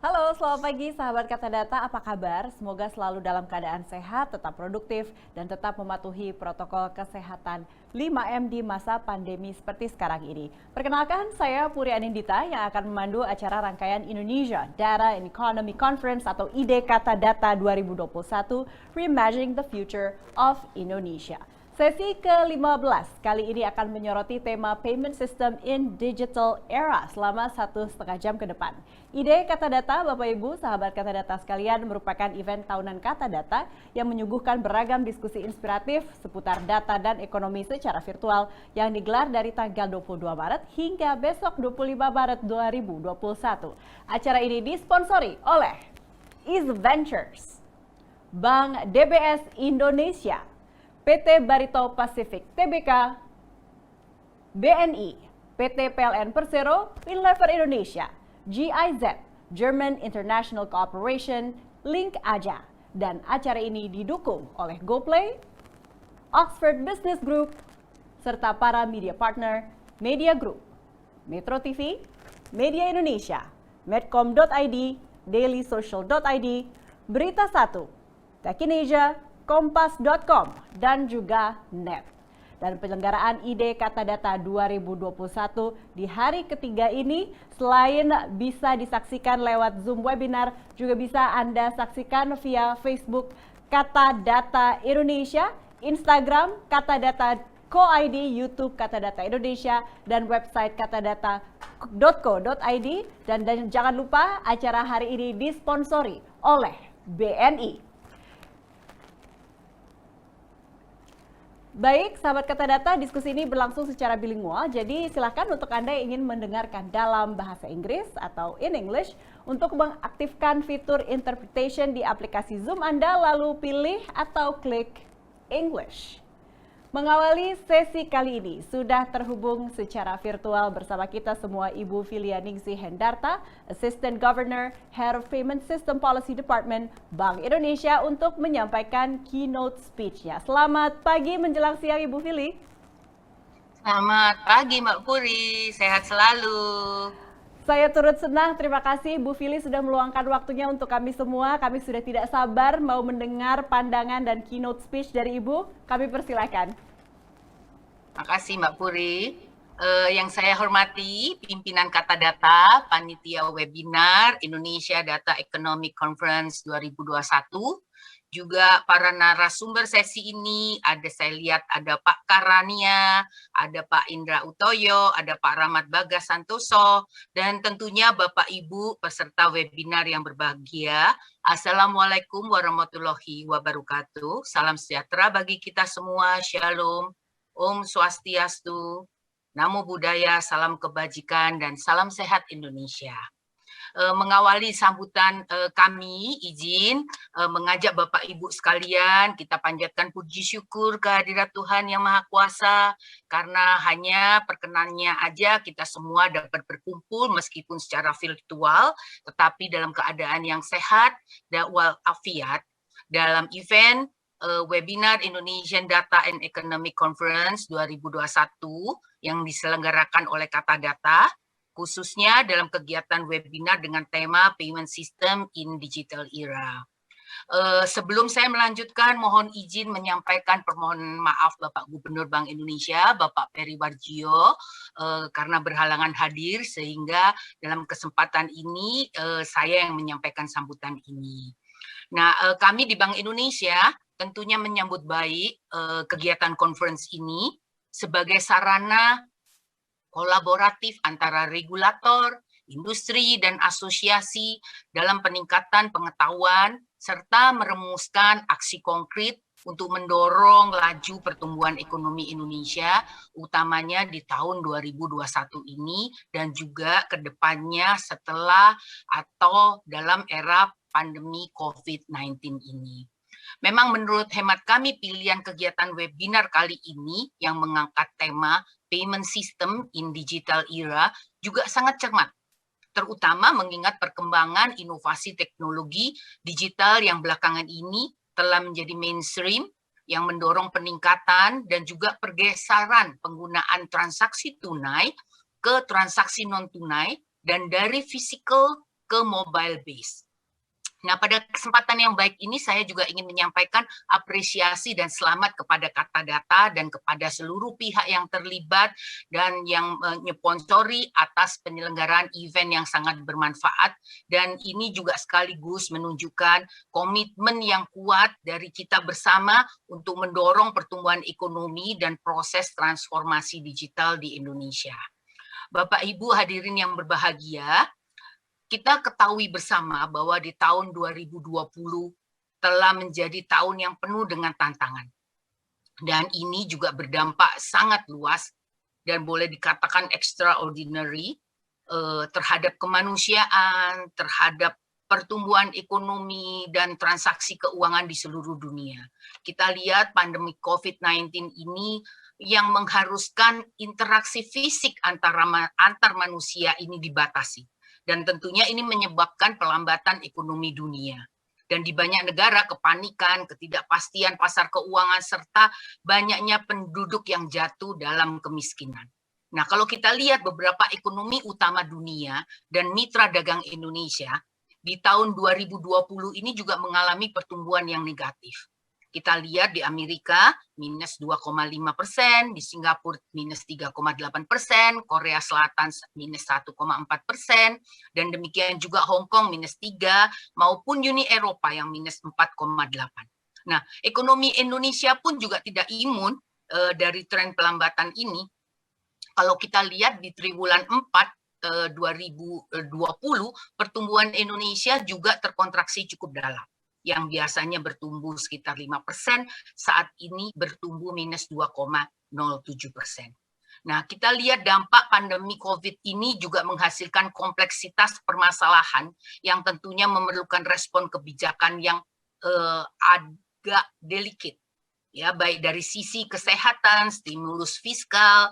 Halo, selamat pagi sahabat Kata Data, apa kabar? Semoga selalu dalam keadaan sehat, tetap produktif, dan tetap mematuhi protokol kesehatan 5M di masa pandemi seperti sekarang ini. Perkenalkan, saya Puri Anindita yang akan memandu acara rangkaian Indonesia Data and Economy Conference atau ID Kata Data 2021 Reimagining the Future of Indonesia. Sesi ke-15 kali ini akan menyoroti tema Payment System in Digital Era selama 1,5 jam ke depan. Ide Kata Data, Bapak Ibu, sahabat Kata Data sekalian, merupakan event tahunan Kata Data yang menyuguhkan beragam diskusi inspiratif seputar data dan ekonomi secara virtual yang digelar dari tanggal 22 Maret hingga besok 25 Maret 2021. Acara ini disponsori oleh Ease Ventures, Bank DBS Indonesia, PT Barito Pacific Tbk, BNI, PT PLN Persero, Unilever Indonesia, GIZ, German International Cooperation, Link Aja, dan acara ini didukung oleh GoPlay, Oxford Business Group, serta para media partner, Media Group, Metro TV, Media Indonesia, Medcom.id, dailysocial.id, Berita 1, Techinasia, Kompas.com, dan juga NET. Dan penyelenggaraan ID Kata Data 2021 di hari ketiga ini selain bisa disaksikan lewat Zoom webinar, juga bisa Anda saksikan via Facebook Kata Data Indonesia, Instagram Kata Data Co.id, YouTube Kata Data Indonesia, dan website katadata.co.id. Dan jangan lupa acara hari ini disponsori oleh BNI. Baik, sahabat Kata Data, diskusi ini berlangsung secara bilingual, jadi silakan untuk Anda yang ingin mendengarkan dalam bahasa Inggris atau in English, untuk mengaktifkan fitur interpretation di aplikasi Zoom Anda, lalu pilih atau klik English. Mengawali sesi kali ini, sudah terhubung secara virtual bersama kita semua Ibu Filia Ningsih Hendarta, Assistant Governor, Head of Payment System Policy Department, Bank Indonesia, untuk menyampaikan keynote speech-nya. Selamat pagi menjelang siang, Ibu Fili. Selamat pagi, Mbak Puri. Sehat selalu. Saya turut senang, terima kasih Bu Fili sudah meluangkan waktunya untuk kami semua. Kami sudah tidak sabar mau mendengar pandangan dan keynote speech dari Ibu. Kami persilakan. Makasih Mbak Puri. Yang saya hormati pimpinan Kata Data, panitia webinar Indonesia Data Economic Conference 2021, juga para narasumber sesi ini, saya lihat ada Pak Karania, ada Pak Indra Utoyo, ada Pak Rahmat Bagas Santoso, dan tentunya Bapak Ibu peserta webinar yang berbahagia. Assalamualaikum warahmatullahi wabarakatuh. Salam sejahtera bagi kita semua. Shalom, Om Swastiastu, Namo Buddhaya, salam kebajikan, dan salam sehat Indonesia. Mengawali sambutan kami, izin mengajak Bapak Ibu sekalian, kita panjatkan puji syukur kehadirat Tuhan Yang Maha Kuasa, karena hanya perkenannya aja kita semua dapat berkumpul meskipun secara virtual, tetapi dalam keadaan yang sehat dan walafiat dalam event webinar Indonesian Data and Economic Conference 2021 yang diselenggarakan oleh Kata Data, khususnya dalam kegiatan webinar dengan tema Payment System in Digital Era. Sebelum saya melanjutkan, mohon izin menyampaikan permohonan maaf Bapak Gubernur Bank Indonesia, Bapak Peri Warjio, karena berhalangan hadir, sehingga dalam kesempatan ini saya yang menyampaikan sambutan ini. Nah, kami di Bank Indonesia tentunya menyambut baik kegiatan conference ini sebagai sarana kolaboratif antara regulator, industri, dan asosiasi dalam peningkatan pengetahuan serta merumuskan aksi konkret untuk mendorong laju pertumbuhan ekonomi Indonesia, utamanya di tahun 2021 ini dan juga ke depannya setelah atau dalam era pandemi COVID-19 ini. Memang menurut hemat kami pilihan kegiatan webinar kali ini yang mengangkat tema Payment System in Digital Era juga sangat cermat, terutama mengingat perkembangan inovasi teknologi digital yang belakangan ini telah menjadi mainstream yang mendorong peningkatan dan juga pergeseran penggunaan transaksi tunai ke transaksi non-tunai dan dari physical ke mobile base. Nah, pada kesempatan yang baik ini saya juga ingin menyampaikan apresiasi dan selamat kepada Katadata dan kepada seluruh pihak yang terlibat dan yang menyponsori atas penyelenggaraan event yang sangat bermanfaat, dan ini juga sekaligus menunjukkan komitmen yang kuat dari kita bersama untuk mendorong pertumbuhan ekonomi dan proses transformasi digital di Indonesia. Bapak Ibu hadirin yang berbahagia, kita ketahui bersama bahwa di tahun 2020 telah menjadi tahun yang penuh dengan tantangan. Dan ini juga berdampak sangat luas dan boleh dikatakan extraordinary terhadap kemanusiaan, terhadap pertumbuhan ekonomi dan transaksi keuangan di seluruh dunia. Kita lihat pandemi COVID-19 ini yang mengharuskan interaksi fisik antar manusia ini dibatasi. Dan tentunya ini menyebabkan pelambatan ekonomi dunia. Dan di banyak negara kepanikan, ketidakpastian pasar keuangan, serta banyaknya penduduk yang jatuh dalam kemiskinan. Nah, kalau kita lihat beberapa ekonomi utama dunia dan mitra dagang Indonesia, di tahun 2020 ini juga mengalami pertumbuhan yang negatif. Kita lihat di Amerika minus 2,5%, di Singapura minus 3,8%, Korea Selatan minus 1,4%, dan demikian juga Hong Kong minus 3, maupun Uni Eropa yang minus 4,8. Nah, ekonomi Indonesia pun juga tidak imun dari tren pelambatan ini. Kalau kita lihat di triwulan 4 2020, pertumbuhan Indonesia juga terkontraksi cukup dalam. Yang biasanya bertumbuh sekitar 5%, saat ini bertumbuh minus 2,07%. Nah, kita lihat dampak pandemi COVID ini juga menghasilkan kompleksitas permasalahan yang tentunya memerlukan respon kebijakan yang agak delicate. Ya, baik dari sisi kesehatan, stimulus fiskal,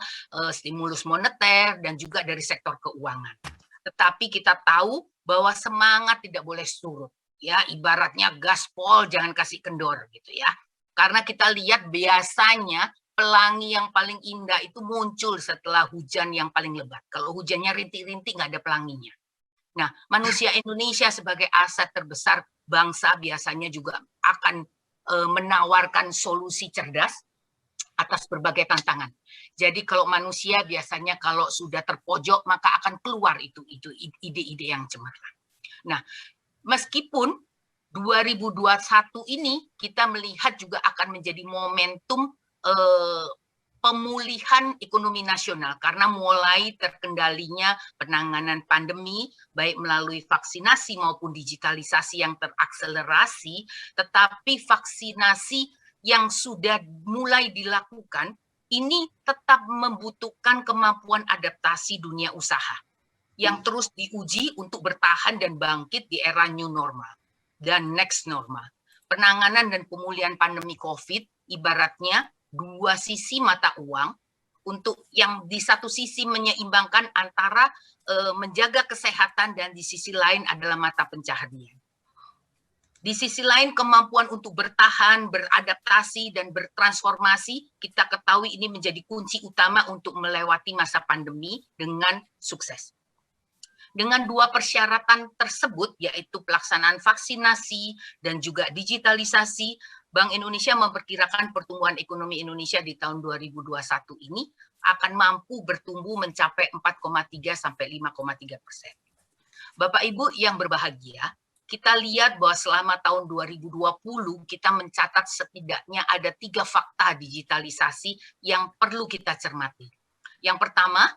stimulus moneter, dan juga dari sektor keuangan. Tetapi kita tahu bahwa semangat tidak boleh surut. Ya, ibaratnya gaspol jangan kasih kendor gitu ya. Karena kita lihat biasanya pelangi yang paling indah itu muncul setelah hujan yang paling lebat. Kalau hujannya rintik-rintik nggak ada pelanginya. Nah, manusia Indonesia sebagai aset terbesar bangsa biasanya juga akan menawarkan solusi cerdas atas berbagai tantangan. Jadi kalau manusia biasanya kalau sudah terpojok maka akan keluar itu ide-ide yang cemerlang. Nah, meskipun 2021 ini kita melihat juga akan menjadi momentum pemulihan ekonomi nasional karena mulai terkendalinya penanganan pandemi baik melalui vaksinasi maupun digitalisasi yang terakselerasi, tetapi vaksinasi yang sudah mulai dilakukan ini tetap membutuhkan kemampuan adaptasi dunia usaha yang terus diuji untuk bertahan dan bangkit di era new normal dan next normal. Penanganan dan pemulihan pandemi COVID ibaratnya dua sisi mata uang untuk yang di satu sisi menyeimbangkan antara menjaga kesehatan dan di sisi lain adalah mata pencaharian. Di sisi lain kemampuan untuk bertahan, beradaptasi, dan bertransformasi kita ketahui ini menjadi kunci utama untuk melewati masa pandemi dengan sukses. Dengan dua persyaratan tersebut, yaitu pelaksanaan vaksinasi dan juga digitalisasi, Bank Indonesia memperkirakan pertumbuhan ekonomi Indonesia di tahun 2021 ini akan mampu bertumbuh mencapai 4,3 sampai 5,3%. Bapak Ibu yang berbahagia, kita lihat bahwa selama tahun 2020 kita mencatat setidaknya ada 3 fakta digitalisasi yang perlu kita cermati. Yang pertama,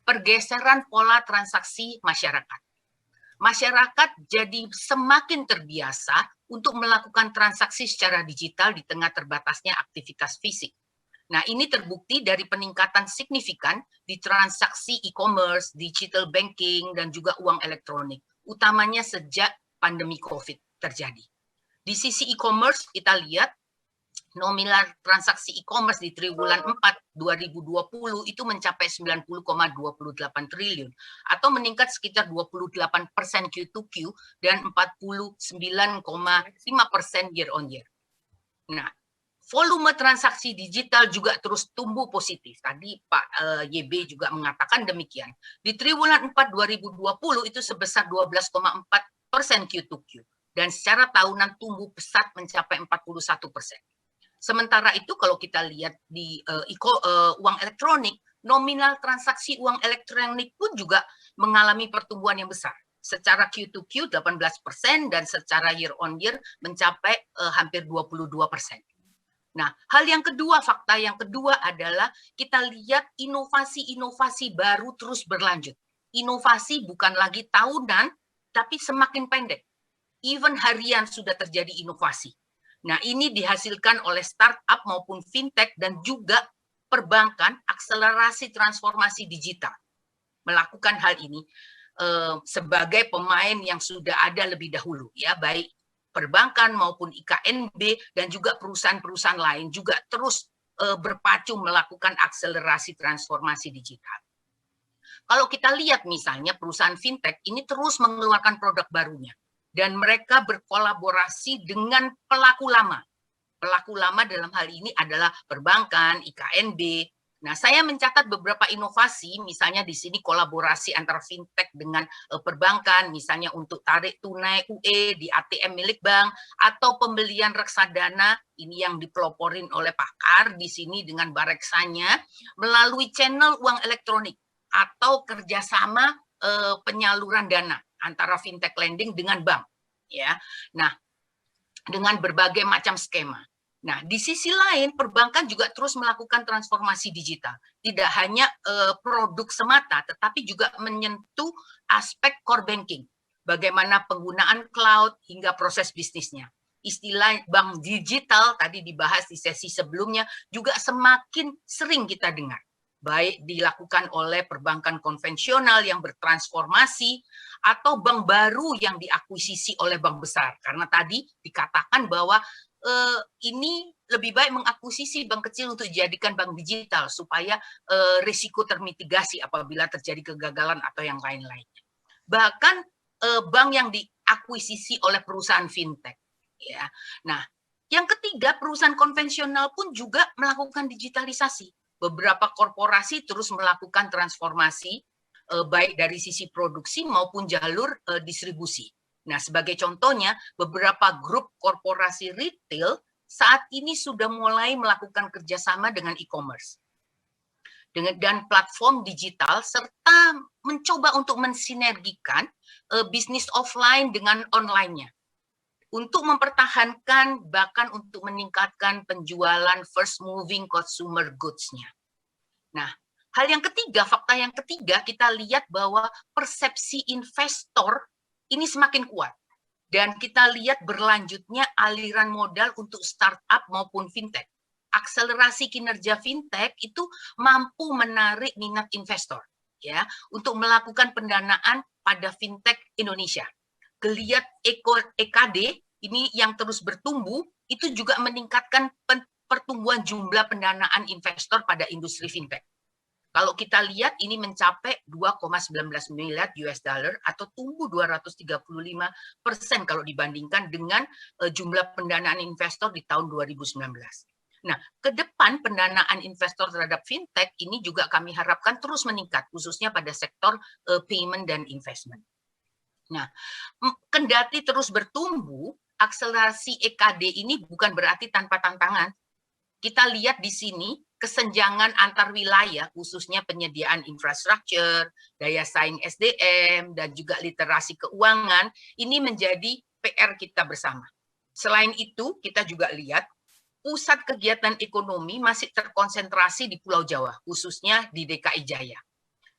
pergeseran pola transaksi masyarakat. Masyarakat jadi semakin terbiasa untuk melakukan transaksi secara digital di tengah terbatasnya aktivitas fisik. Nah, ini terbukti dari peningkatan signifikan di transaksi e-commerce, digital banking, dan juga uang elektronik, utamanya sejak pandemi COVID terjadi. Di sisi e-commerce kita lihat nominal transaksi e-commerce di triwulan 4 2020 itu mencapai 90,28 triliun atau meningkat sekitar 28% Q2Q dan 49,5% year on year. Nah, volume transaksi digital juga terus tumbuh positif. Tadi Pak YB juga mengatakan demikian. Di triwulan 4 2020 itu sebesar 12,4% Q2Q dan secara tahunan tumbuh pesat mencapai 41%. Sementara itu kalau kita lihat di uang elektronik, nominal transaksi uang elektronik pun juga mengalami pertumbuhan yang besar. Secara Q2Q 18% dan secara year on year mencapai hampir 22%. Nah, fakta yang kedua adalah kita lihat inovasi-inovasi baru terus berlanjut. Inovasi bukan lagi tahunan, tapi semakin pendek. Even harian sudah terjadi inovasi. Nah, ini dihasilkan oleh startup maupun fintech dan juga perbankan akselerasi transformasi digital. Melakukan hal ini sebagai pemain yang sudah ada lebih dahulu, ya, baik perbankan maupun IKNB dan juga perusahaan-perusahaan lain juga terus berpacu melakukan akselerasi transformasi digital. Kalau kita lihat misalnya perusahaan fintech ini terus mengeluarkan produk barunya. Dan mereka berkolaborasi dengan pelaku lama. Pelaku lama dalam hal ini adalah perbankan, IKNB. Nah, saya mencatat beberapa inovasi, misalnya di sini kolaborasi antara fintech dengan perbankan, misalnya untuk tarik tunai UE di ATM milik bank, atau pembelian reksadana, ini yang dipeloporin oleh pakar di sini dengan bareksanya, melalui channel uang elektronik, atau kerjasama penyaluran dana antara fintech lending dengan bank, ya. Nah, dengan berbagai macam skema. Nah, di sisi lain perbankan juga terus melakukan transformasi digital. Tidak hanya produk semata, tetapi juga menyentuh aspek core banking. Bagaimana penggunaan cloud hingga proses bisnisnya. Istilah bank digital tadi dibahas di sesi sebelumnya juga semakin sering kita dengar. Baik dilakukan oleh perbankan konvensional yang bertransformasi atau bank baru yang diakuisisi oleh bank besar. Karena tadi dikatakan bahwa ini lebih baik mengakuisisi bank kecil untuk dijadikan bank digital supaya risiko termitigasi apabila terjadi kegagalan atau yang lain-lainnya. Bahkan bank yang diakuisisi oleh perusahaan fintech. Ya. Nah, yang ketiga perusahaan konvensional pun juga melakukan digitalisasi. Beberapa korporasi terus melakukan transformasi baik dari sisi produksi maupun jalur distribusi. Nah, sebagai contohnya, beberapa grup korporasi retail saat ini sudah mulai melakukan kerjasama dengan e-commerce dan platform digital serta mencoba untuk mensinergikan bisnis offline dengan online-nya untuk mempertahankan bahkan untuk meningkatkan penjualan first moving consumer goods-nya. Nah, fakta yang ketiga kita lihat bahwa persepsi investor ini semakin kuat. Dan kita lihat berlanjutnya aliran modal untuk startup maupun fintech. Akselerasi kinerja fintech itu mampu menarik minat investor ya untuk melakukan pendanaan pada fintech Indonesia. Geliat EKD ini yang terus bertumbuh itu juga meningkatkan pertumbuhan jumlah pendanaan investor pada industri fintech. Kalau kita lihat ini mencapai 2,19 miliar US dollar atau tumbuh 235% kalau dibandingkan dengan jumlah pendanaan investor di tahun 2019. Nah, ke depan pendanaan investor terhadap fintech ini juga kami harapkan terus meningkat, khususnya pada sektor payment dan investment. Nah, kendati terus bertumbuh, akselerasi EKD ini bukan berarti tanpa tantangan. Kita lihat di sini kesenjangan antar wilayah, khususnya penyediaan infrastruktur, daya saing SDM, dan juga literasi keuangan, ini menjadi PR kita bersama. Selain itu, kita juga lihat pusat kegiatan ekonomi masih terkonsentrasi di Pulau Jawa, khususnya di DKI Jaya.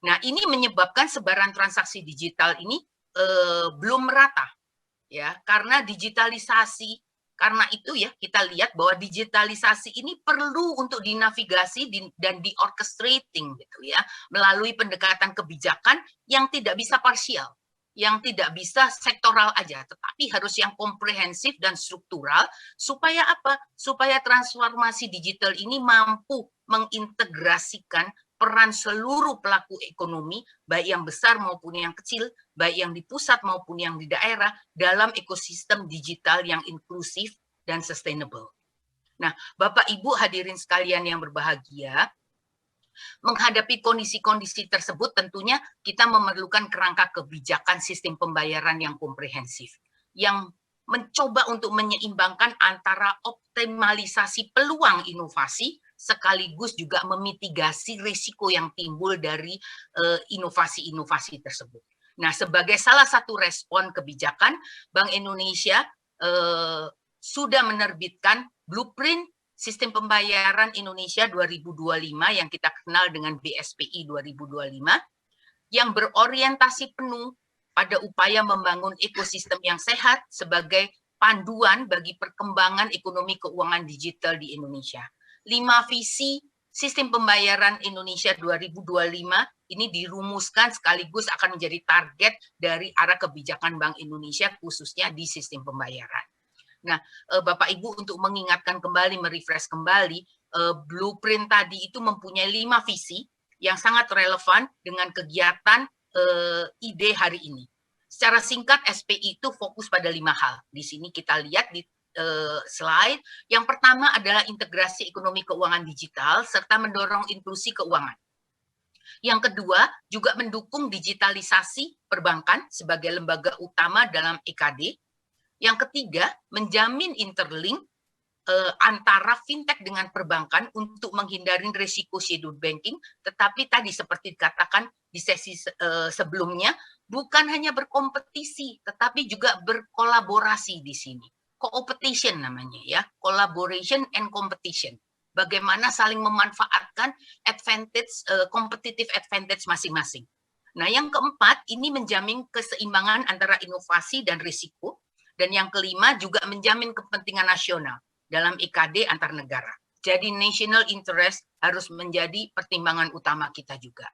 Nah, ini menyebabkan sebaran transaksi digital ini belum merata, ya, karena digitalisasi. Karena itu ya kita lihat bahwa digitalisasi ini perlu untuk dinavigasi dan diorchestrating gitu ya melalui pendekatan kebijakan yang tidak bisa parsial. yang tidak bisa sektoral aja, tetapi harus yang komprehensif dan struktural, supaya apa? Supaya transformasi digital ini mampu mengintegrasikan peran seluruh pelaku ekonomi, baik yang besar maupun yang kecil, baik yang di pusat maupun yang di daerah, dalam ekosistem digital yang inklusif dan sustainable. Nah, Bapak Ibu hadirin sekalian yang berbahagia, menghadapi kondisi-kondisi tersebut tentunya kita memerlukan kerangka kebijakan sistem pembayaran yang komprehensif, yang mencoba untuk menyeimbangkan antara optimalisasi peluang inovasi sekaligus juga memitigasi risiko yang timbul dari inovasi-inovasi tersebut. Nah, sebagai salah satu respon kebijakan, Bank Indonesia sudah menerbitkan blueprint Sistem Pembayaran Indonesia 2025 yang kita kenal dengan BSPI 2025 yang berorientasi penuh pada upaya membangun ekosistem yang sehat sebagai panduan bagi perkembangan ekonomi keuangan digital di Indonesia. 5 visi Sistem Pembayaran Indonesia 2025 ini dirumuskan sekaligus akan menjadi target dari arah kebijakan Bank Indonesia khususnya di sistem pembayaran. Nah, Bapak Ibu untuk mengingatkan kembali, merefresh kembali, blueprint tadi itu mempunyai 5 visi yang sangat relevan dengan kegiatan ide hari ini. Secara singkat, SPI itu fokus pada 5 hal. Di sini kita lihat di slide. Yang pertama adalah integrasi ekonomi keuangan digital serta mendorong inklusi keuangan. Yang kedua, juga mendukung digitalisasi perbankan sebagai lembaga utama dalam EKD. Yang ketiga, menjamin interlink antara fintech dengan perbankan untuk menghindari risiko shadow banking, tetapi tadi seperti dikatakan di sesi sebelumnya, bukan hanya berkompetisi, tetapi juga berkolaborasi di sini. Co-opetition namanya ya, collaboration and competition. Bagaimana saling memanfaatkan advantage, competitive advantage masing-masing. Nah, yang keempat, ini menjamin keseimbangan antara inovasi dan risiko. Dan yang kelima juga menjamin kepentingan nasional dalam IKD antar negara. Jadi national interest harus menjadi pertimbangan utama kita juga.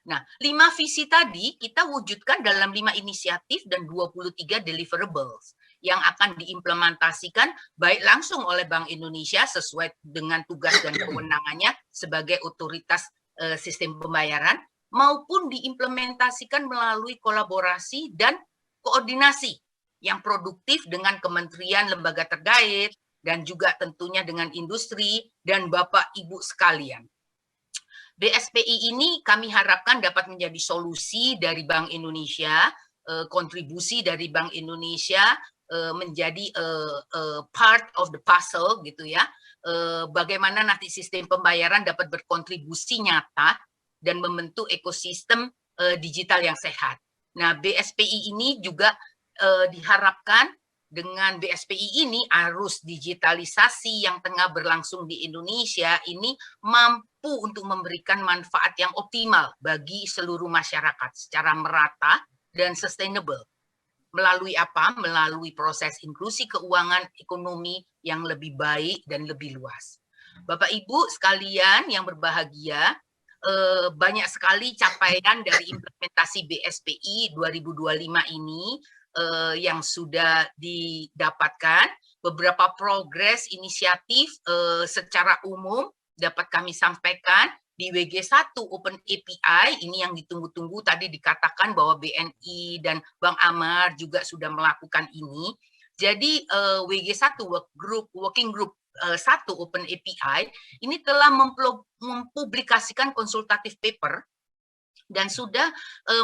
Nah, 5 visi tadi kita wujudkan dalam 5 inisiatif dan 23 deliverables yang akan diimplementasikan baik langsung oleh Bank Indonesia sesuai dengan tugas dan kewenangannya sebagai otoritas sistem pembayaran maupun diimplementasikan melalui kolaborasi dan koordinasi yang produktif dengan kementerian lembaga terkait dan juga tentunya dengan industri dan Bapak Ibu sekalian. BSPI ini kami harapkan dapat menjadi solusi dari Bank Indonesia, kontribusi dari Bank Indonesia menjadi part of the puzzle gitu ya. Bagaimana nanti sistem pembayaran dapat berkontribusi nyata dan membentuk ekosistem digital yang sehat. Nah, BSPI ini juga diharapkan dengan BSPI ini arus digitalisasi yang tengah berlangsung di Indonesia ini mampu untuk memberikan manfaat yang optimal bagi seluruh masyarakat secara merata dan sustainable. Melalui apa? Melalui proses inklusi keuangan ekonomi yang lebih baik dan lebih luas. Bapak Ibu sekalian yang berbahagia, banyak sekali capaian dari implementasi BSPI 2025 ini yang sudah didapatkan. Beberapa progres inisiatif secara umum dapat kami sampaikan di WG1 Open API ini yang ditunggu-tunggu, tadi dikatakan bahwa BNI dan Bank Amar juga sudah melakukan ini. Jadi WG1 Working Group 1 Open API ini telah mempublikasikan konsultatif paper dan sudah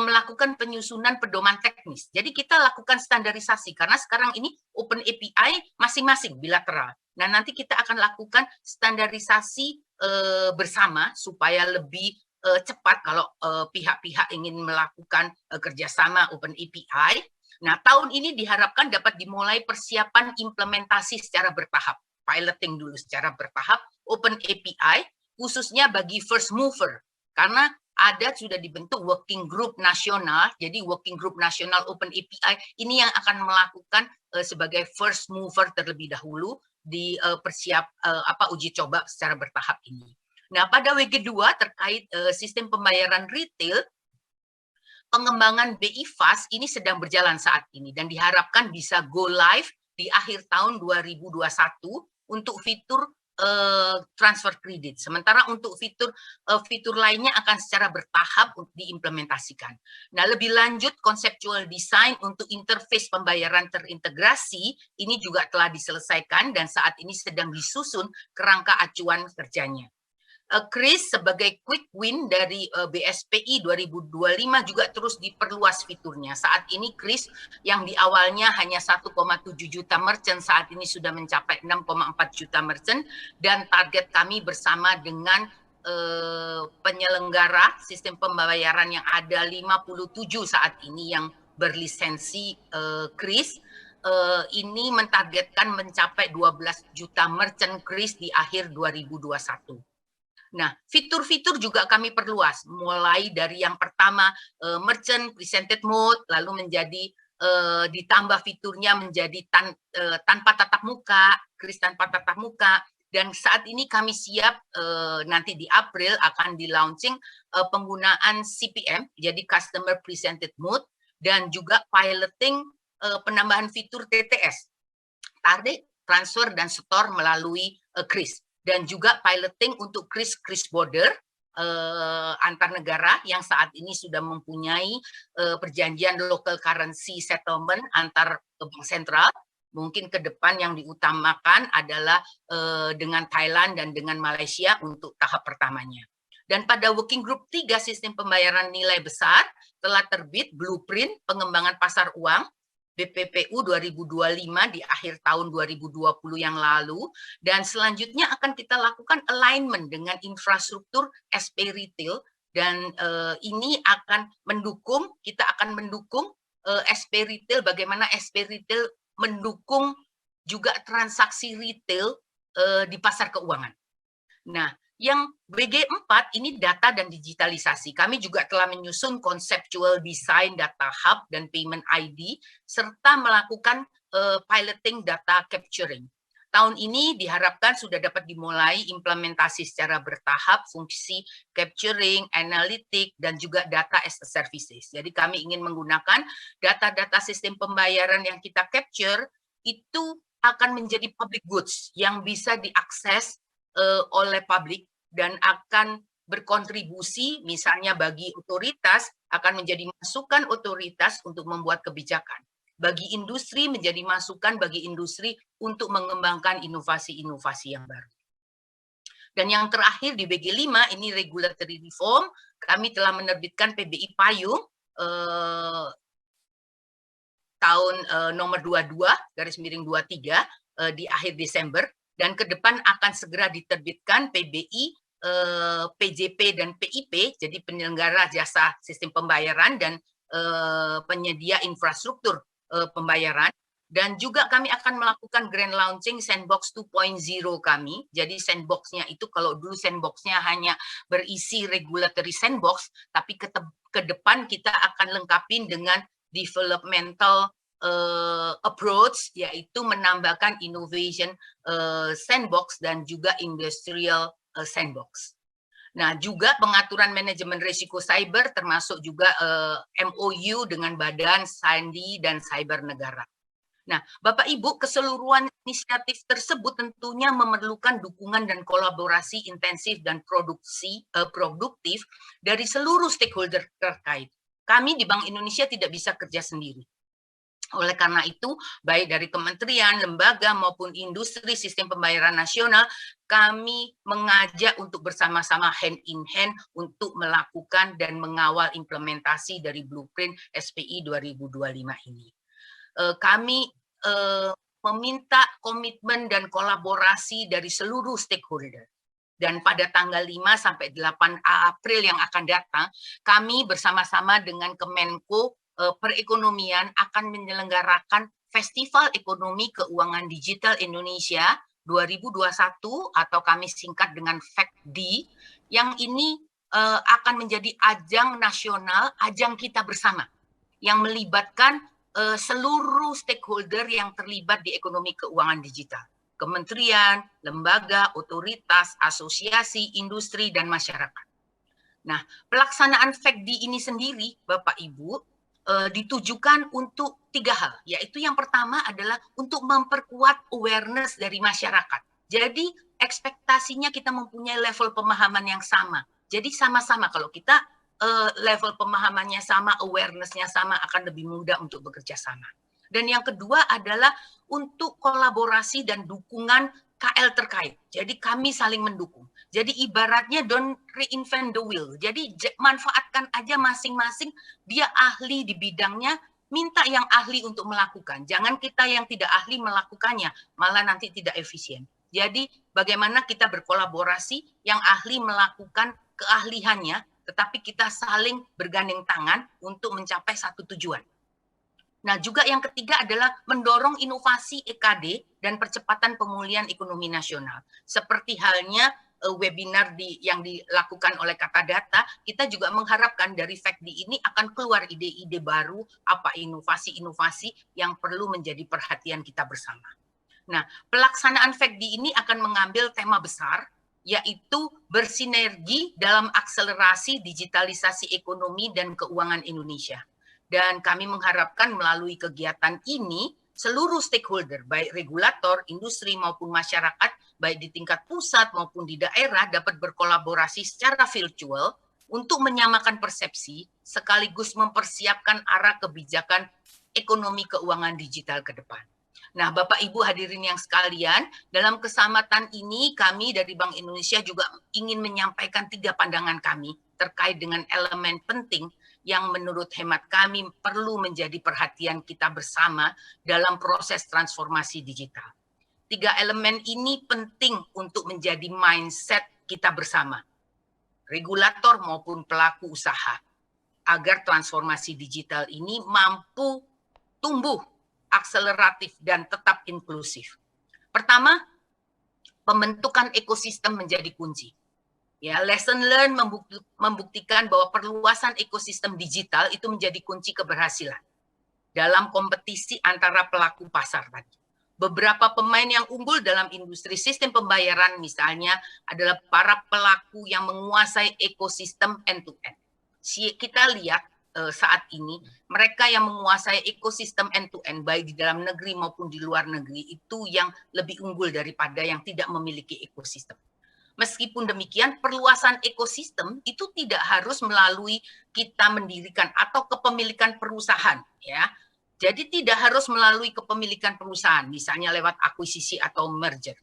melakukan penyusunan pedoman teknis. Jadi kita lakukan standarisasi karena sekarang ini Open API masing-masing bilateral. Nah, nanti kita akan lakukan standarisasi bersama supaya lebih cepat kalau pihak-pihak ingin melakukan kerjasama Open API. Nah, tahun ini diharapkan dapat dimulai persiapan implementasi secara bertahap, piloting dulu secara bertahap Open API khususnya bagi first mover karena ada sudah dibentuk working group nasional, jadi working group nasional Open API ini yang akan melakukan sebagai first mover terlebih dahulu di uji coba secara bertahap ini. Nah, pada WG2 terkait sistem pembayaran retail, pengembangan BI Fast ini sedang berjalan saat ini dan diharapkan bisa go live di akhir tahun 2021 untuk fitur transfer kredit. Sementara untuk fitur lainnya akan secara bertahap diimplementasikan. Nah, lebih lanjut konseptual design untuk interface pembayaran terintegrasi ini juga telah diselesaikan dan saat ini sedang disusun kerangka acuan kerjanya. Kris sebagai quick win dari BSPI 2025 juga terus diperluas fiturnya. Saat ini Kris yang di awalnya hanya 1,7 juta merchant saat ini sudah mencapai 6,4 juta merchant dan target kami bersama dengan penyelenggara sistem pembayaran yang ada 57 saat ini yang berlisensi Kris ini mentargetkan mencapai 12 juta merchant Kris di akhir 2021. Nah, fitur-fitur juga kami perluas, mulai dari yang pertama merchant presented mode, lalu menjadi ditambah fiturnya menjadi tanpa tatap muka, kris tanpa tatap muka, dan saat ini kami siap nanti di April akan di launching penggunaan CPM, jadi customer presented mode, dan juga piloting penambahan fitur TTS, tarik, transfer, dan store melalui kris. Dan juga piloting untuk kris border antar negara yang saat ini sudah mempunyai perjanjian local currency settlement antar bank sentral. Mungkin ke depan yang diutamakan adalah dengan Thailand dan dengan Malaysia untuk tahap pertamanya. Dan pada working group 3 sistem pembayaran nilai besar telah terbit blueprint pengembangan pasar uang BPPU 2025 di akhir tahun 2020 yang lalu, dan selanjutnya akan kita lakukan alignment dengan infrastruktur SP Retail, dan ini akan mendukung, kita akan mendukung SP Retail, bagaimana SP Retail mendukung juga transaksi retail di pasar keuangan. Nah, yang BG4 ini data dan digitalisasi. Kami juga telah menyusun conceptual design data hub dan payment ID, serta melakukan piloting data capturing. Tahun ini diharapkan sudah dapat dimulai implementasi secara bertahap fungsi capturing, analytic, dan juga data as a services. Jadi kami ingin menggunakan data-data sistem pembayaran yang kita capture, itu akan menjadi public goods yang bisa diakses oleh publik dan akan berkontribusi misalnya bagi otoritas akan menjadi masukan otoritas untuk membuat kebijakan. Bagi industri menjadi masukan bagi industri untuk mengembangkan inovasi-inovasi yang baru. Dan yang terakhir di BG5 ini regulatory reform, kami telah menerbitkan PBI Payung tahun nomor 22/23 di akhir Desember. Dan ke depan akan segera diterbitkan PBI, PJP, dan PIP, jadi penyelenggara jasa sistem pembayaran dan penyedia infrastruktur pembayaran. Dan juga kami akan melakukan grand launching Sandbox 2.0 kami. Jadi sandbox-nya itu kalau dulu sandbox-nya hanya berisi regulatory sandbox, tapi ke depan kita akan lengkapin dengan developmental approach, yaitu menambahkan innovation sandbox dan juga industrial sandbox. Nah, juga pengaturan manajemen risiko cyber termasuk juga MOU dengan Badan Sandi dan Cyber Negara. Nah, Bapak Ibu, keseluruhan inisiatif tersebut tentunya memerlukan dukungan dan kolaborasi intensif dan produktif dari seluruh stakeholder terkait. Kami di Bank Indonesia tidak bisa kerja sendiri. Oleh karena itu, baik dari kementerian, lembaga, maupun industri sistem pembayaran nasional, kami mengajak untuk bersama-sama hand in hand untuk melakukan dan mengawal implementasi dari blueprint SPI 2025 ini. Kami meminta komitmen dan kolaborasi dari seluruh stakeholder. Dan pada tanggal 5 sampai 8 April yang akan datang, kami bersama-sama dengan Kemenko Perekonomian akan menyelenggarakan Festival Ekonomi Keuangan Digital Indonesia 2021 atau kami singkat dengan FEKD, yang ini akan menjadi ajang nasional, ajang kita bersama, yang melibatkan seluruh stakeholder yang terlibat di ekonomi keuangan digital. Kementerian, lembaga, otoritas, asosiasi, industri, dan masyarakat. Nah, pelaksanaan FECD ini sendiri, Bapak Ibu, ditujukan untuk 3 hal, yaitu yang pertama adalah untuk memperkuat awareness dari masyarakat. Jadi ekspektasinya kita mempunyai level pemahaman yang sama. Jadi sama-sama kalau kita level pemahamannya sama, awareness-nya sama, akan lebih mudah untuk bekerja sama. Dan yang kedua adalah untuk kolaborasi dan dukungan KL terkait. Jadi kami saling mendukung. Jadi ibaratnya don't reinvent the wheel. Jadi manfaatkan aja masing-masing, dia ahli di bidangnya, minta yang ahli untuk melakukan. Jangan kita yang tidak ahli melakukannya, malah nanti tidak efisien. Jadi bagaimana kita berkolaborasi, yang ahli melakukan keahliannya, tetapi kita saling bergandeng tangan untuk mencapai satu tujuan. Nah, juga yang ketiga adalah mendorong inovasi EKD dan percepatan pemulihan ekonomi nasional. Seperti halnya webinar yang dilakukan oleh Kata Data, kita juga mengharapkan dari FECD ini akan keluar ide-ide baru, apa inovasi-inovasi yang perlu menjadi perhatian kita bersama. Nah, pelaksanaan FECD ini akan mengambil tema besar, yaitu bersinergi dalam akselerasi digitalisasi ekonomi dan keuangan Indonesia. Dan kami mengharapkan melalui kegiatan ini, seluruh stakeholder, baik regulator, industri maupun masyarakat, baik di tingkat pusat maupun di daerah, dapat berkolaborasi secara virtual untuk menyamakan persepsi, sekaligus mempersiapkan arah kebijakan ekonomi keuangan digital ke depan. Nah, Bapak Ibu hadirin yang sekalian, dalam keselamatan ini kami dari Bank Indonesia juga ingin menyampaikan 3 pandangan kami terkait dengan elemen penting yang menurut hemat kami perlu menjadi perhatian kita bersama dalam proses transformasi digital. 3 elemen ini penting untuk menjadi mindset kita bersama, regulator maupun pelaku usaha, agar transformasi digital ini mampu tumbuh akseleratif dan tetap inklusif. Pertama, pembentukan ekosistem menjadi kunci. Ya, lesson learn membuktikan bahwa perluasan ekosistem digital itu menjadi kunci keberhasilan dalam kompetisi antara pelaku pasar tadi. Beberapa pemain yang unggul dalam industri sistem pembayaran misalnya adalah para pelaku yang menguasai ekosistem end-to-end. Kita lihat saat ini mereka yang menguasai ekosistem end-to-end baik di dalam negeri maupun di luar negeri itu yang lebih unggul daripada yang tidak memiliki ekosistem. Meskipun demikian, perluasan ekosistem itu tidak harus melalui kita mendirikan atau kepemilikan perusahaan, ya. Jadi tidak harus melalui kepemilikan perusahaan, misalnya lewat akuisisi atau merger.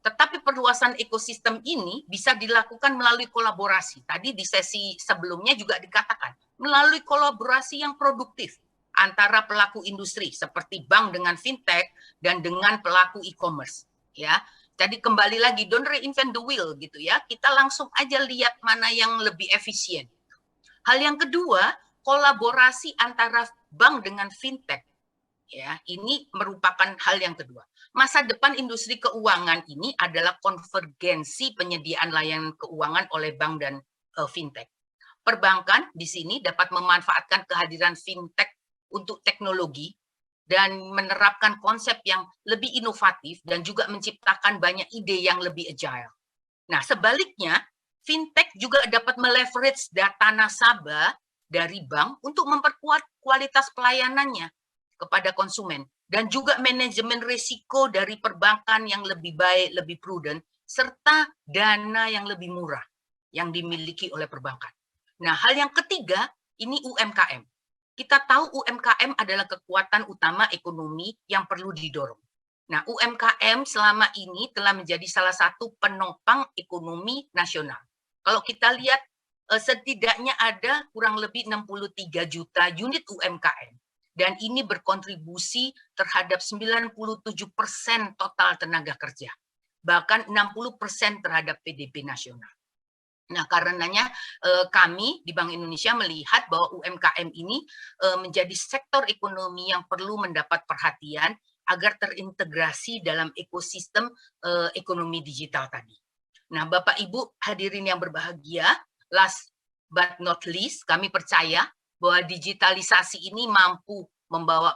Tetapi perluasan ekosistem ini bisa dilakukan melalui kolaborasi. Tadi di sesi sebelumnya juga dikatakan, melalui kolaborasi yang produktif antara pelaku industri seperti bank dengan fintech dan dengan pelaku e-commerce, ya. Jadi kembali lagi, don't reinvent the wheel gitu ya. Kita langsung aja lihat mana yang lebih efisien. Hal yang kedua, kolaborasi antara bank dengan fintech. Ya, ini merupakan hal yang kedua. Masa depan industri keuangan ini adalah konvergensi penyediaan layanan keuangan oleh bank dan fintech. Perbankan di sini dapat memanfaatkan kehadiran fintech untuk teknologi dan menerapkan konsep yang lebih inovatif dan juga menciptakan banyak ide yang lebih agile. Nah, sebaliknya, fintech juga dapat meleverage data nasabah dari bank untuk memperkuat kualitas pelayanannya kepada konsumen dan juga manajemen risiko dari perbankan yang lebih baik, lebih prudent, serta dana yang lebih murah yang dimiliki oleh perbankan. Nah, hal yang ketiga, ini UMKM. Kita tahu UMKM adalah kekuatan utama ekonomi yang perlu didorong. Nah, UMKM selama ini telah menjadi salah satu penopang ekonomi nasional. Kalau kita lihat, setidaknya ada kurang lebih 63 juta unit UMKM. Dan ini berkontribusi terhadap 97% total tenaga kerja. Bahkan 60% terhadap PDB nasional. Nah, karenanya kami di Bank Indonesia melihat bahwa UMKM ini menjadi sektor ekonomi yang perlu mendapat perhatian agar terintegrasi dalam ekosistem ekonomi digital tadi. Nah, Bapak Ibu hadirin yang berbahagia, last but not least, kami percaya bahwa digitalisasi ini mampu membawa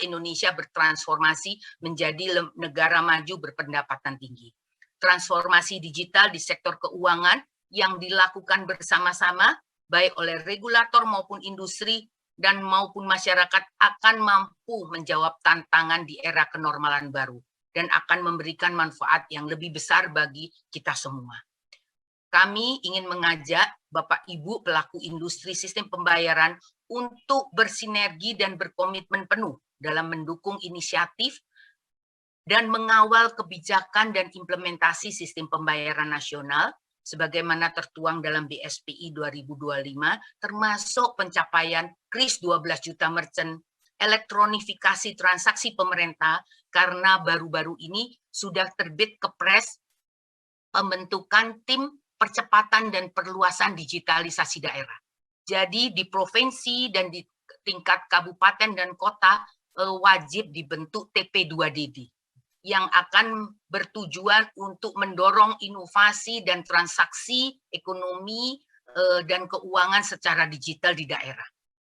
Indonesia bertransformasi menjadi negara maju berpendapatan tinggi. Transformasi digital di sektor keuangan yang dilakukan bersama-sama baik oleh regulator maupun industri dan maupun masyarakat akan mampu menjawab tantangan di era kenormalan baru dan akan memberikan manfaat yang lebih besar bagi kita semua. Kami ingin mengajak Bapak Ibu pelaku industri sistem pembayaran untuk bersinergi dan berkomitmen penuh dalam mendukung inisiatif dan mengawal kebijakan dan implementasi sistem pembayaran nasional sebagaimana tertuang dalam BSPI 2025, termasuk pencapaian KRIS 12 juta merchant, elektronifikasi transaksi pemerintah, karena baru-baru ini sudah terbit Kepres pembentukan tim percepatan dan perluasan digitalisasi daerah. Jadi di provinsi dan di tingkat kabupaten dan kota wajib dibentuk TP2DD yang akan bertujuan untuk mendorong inovasi dan transaksi ekonomi dan keuangan secara digital di daerah.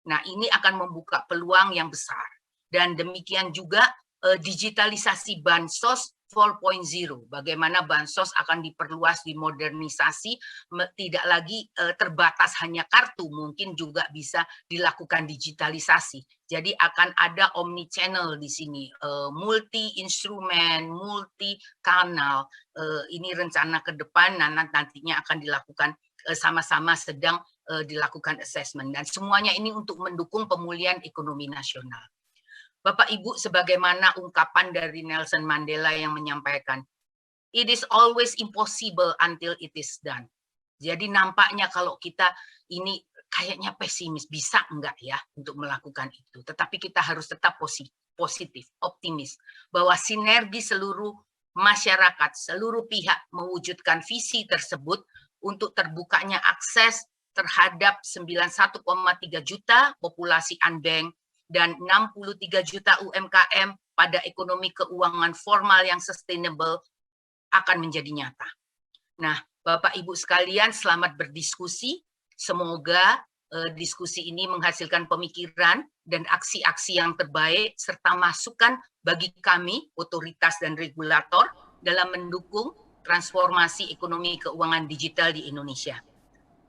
Nah, ini akan membuka peluang yang besar. Dan demikian juga digitalisasi Bansos 4.0, bagaimana Bansos akan diperluas, dimodernisasi, tidak lagi terbatas hanya kartu, mungkin juga bisa dilakukan digitalisasi. Jadi akan ada omni channel di sini, multi instrumen, multi kanal. Ini rencana ke depan nantinya akan dilakukan sama-sama sedang dilakukan assessment, dan semuanya ini untuk mendukung pemulihan ekonomi nasional. Bapak Ibu, sebagaimana ungkapan dari Nelson Mandela yang menyampaikan, it is always impossible until it is done. Jadi nampaknya kalau kita ini kayaknya pesimis, bisa enggak ya untuk melakukan itu. Tetapi kita harus tetap positif, optimis, bahwa sinergi seluruh masyarakat, seluruh pihak mewujudkan visi tersebut untuk terbukanya akses terhadap 91,3 juta populasi unbanked dan 63 juta UMKM pada ekonomi keuangan formal yang sustainable akan menjadi nyata. Nah, Bapak Ibu sekalian, selamat berdiskusi. Semoga diskusi ini menghasilkan pemikiran dan aksi-aksi yang terbaik serta masukan bagi kami, otoritas dan regulator, dalam mendukung transformasi ekonomi keuangan digital di Indonesia.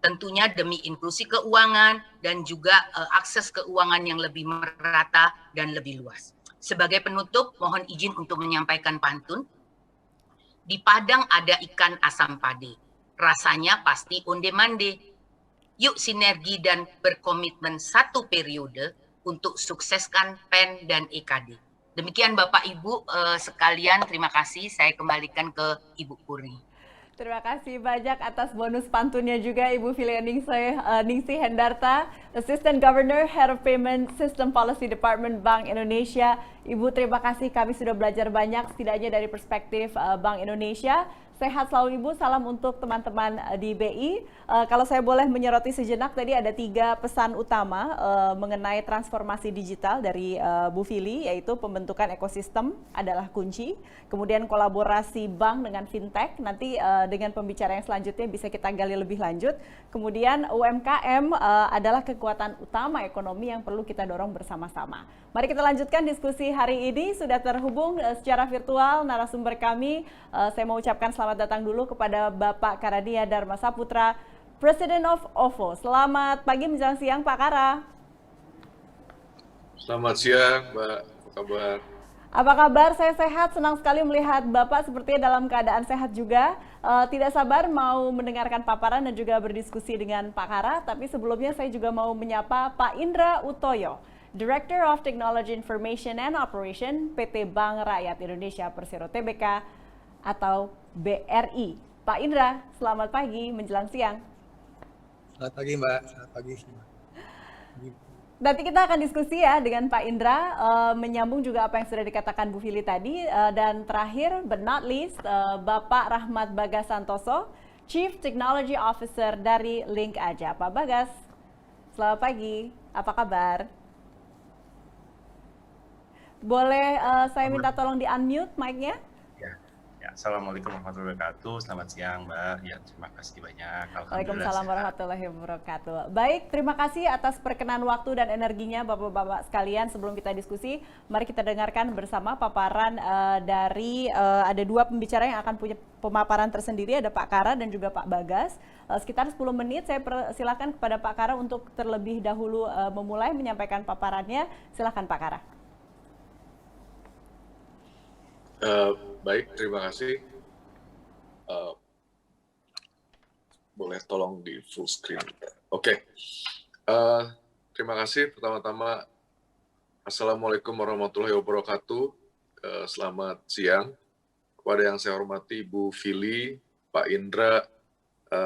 Tentunya demi inklusi keuangan dan juga akses keuangan yang lebih merata dan lebih luas. Sebagai penutup, mohon izin untuk menyampaikan pantun. Di Padang ada ikan asam pade, rasanya pasti onde-mande. Yuk sinergi dan berkomitmen satu periode untuk sukseskan PEN dan EKD. Demikian Bapak Ibu sekalian, terima kasih. Saya kembalikan ke Ibu Puri. Terima kasih banyak atas bonus pantunnya juga Ibu Filia Ningsih Hendarta, Assistant Governor, Head of Payment System Policy Department Bank Indonesia. Ibu, terima kasih, kami sudah belajar banyak setidaknya dari perspektif Bank Indonesia. Sehat selalu Ibu, salam untuk teman-teman di BI. Kalau saya boleh menyoroti sejenak, tadi ada 3 pesan utama mengenai transformasi digital dari Bu Fili, yaitu pembentukan ekosistem adalah kunci, kemudian kolaborasi bank dengan fintech, nanti dengan pembicara yang selanjutnya bisa kita gali lebih lanjut, kemudian UMKM adalah kekuatan utama ekonomi yang perlu kita dorong bersama-sama. Mari kita lanjutkan diskusi hari ini, sudah terhubung secara virtual narasumber kami. Saya mau ucapkan selamat datang dulu kepada Bapak Karadia Dharma Saputra, President of OVO. Selamat pagi menjelang siang Pak Kara. Selamat siang Mbak, apa kabar? Apa kabar? Saya sehat, senang sekali melihat Bapak sepertinya dalam keadaan sehat juga. Tidak sabar mau mendengarkan paparan dan juga berdiskusi dengan Pak Kara, tapi sebelumnya saya juga mau menyapa Pak Indra Utoyo, Director of Technology Information and Operation PT Bank Rakyat Indonesia Persero Tbk atau BRI. Pak Indra, selamat pagi menjelang siang. Selamat pagi Mbak, selamat pagi. Nanti kita akan diskusi ya dengan Pak Indra, menyambung juga apa yang sudah dikatakan Bu Fili tadi, dan terakhir but not least, Bapak Rahmat Bagas Santoso, Chief Technology Officer dari Link Aja. Pak Bagas, selamat pagi, apa kabar? Boleh saya minta tolong di-unmute mic-nya? Ya. Assalamualaikum warahmatullahi wabarakatuh. Selamat siang, Mbak. Ya, terima kasih banyak. Alhamdulillah Waalaikumsalam sehat. warahmatullahi wabarakatuh. Baik, terima kasih atas perkenan waktu dan energinya Bapak-Bapak sekalian. Sebelum kita diskusi, mari kita dengarkan bersama paparan dari ada dua pembicara yang akan punya pemaparan tersendiri, ada Pak Kara dan juga Pak Bagas. Sekitar 10 menit saya persilakan kepada Pak Kara untuk terlebih dahulu memulai menyampaikan paparannya. Silakan Pak Kara. Baik, terima kasih. Boleh tolong di full screen. Oke. Terima kasih. Pertama-tama, Assalamualaikum warahmatullahi wabarakatuh. Selamat siang. Kepada yang saya hormati Ibu Fili, Pak Indra,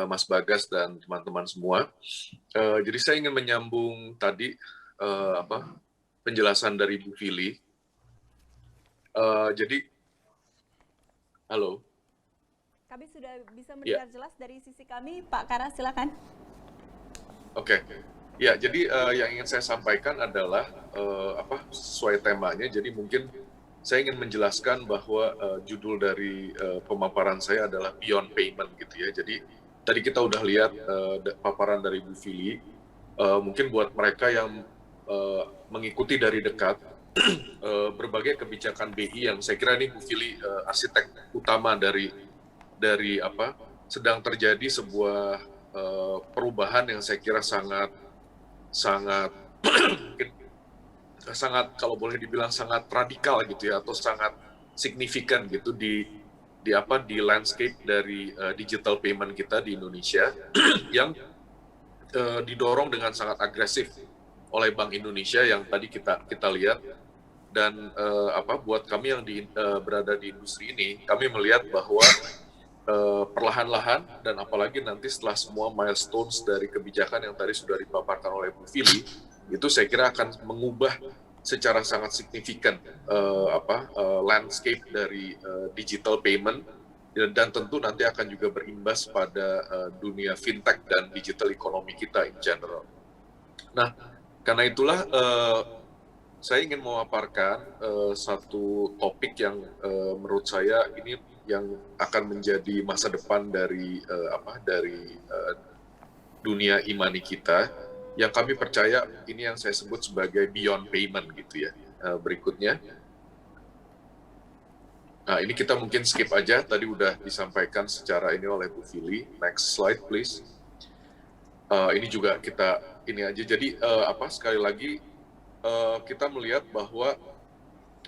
Mas Bagas, dan teman-teman semua. Jadi saya ingin menyambung tadi penjelasan dari Ibu Fili. Jadi, halo. Kami sudah bisa mendengar jelas dari sisi kami, Pak Kara, silakan. Oke. Ya, jadi yang ingin saya sampaikan adalah sesuai temanya. Jadi mungkin saya ingin menjelaskan bahwa judul dari pemaparan saya adalah Beyond Payment gitu ya. Jadi tadi kita udah lihat paparan dari Bu Fili. Mungkin buat mereka yang mengikuti dari dekat berbagai kebijakan BI yang saya kira ini Bu Fili arsitek utama dari sedang terjadi sebuah perubahan yang saya kira sangat mungkin sangat kalau boleh dibilang sangat radikal gitu ya, atau sangat signifikan gitu di landscape dari digital payment kita di Indonesia yang didorong dengan sangat agresif oleh Bank Indonesia yang tadi kita lihat. Dan buat kami yang berada di industri ini, kami melihat bahwa perlahan-lahan dan apalagi nanti setelah semua milestones dari kebijakan yang tadi sudah dipaparkan oleh Bu Fili, itu saya kira akan mengubah secara sangat signifikan landscape dari digital payment, dan tentu nanti akan juga berimbas pada dunia fintech dan digital economy kita in general. Nah, karena itulah saya ingin memaparkan satu topik yang menurut saya ini yang akan menjadi masa depan dari dunia e-money kita, yang kami percaya ini yang saya sebut sebagai beyond payment gitu ya. Berikutnya, nah ini kita mungkin skip aja, tadi udah disampaikan secara ini oleh Bu Fili. Next slide please. Ini juga kita ini aja. Jadi sekali lagi kita melihat bahwa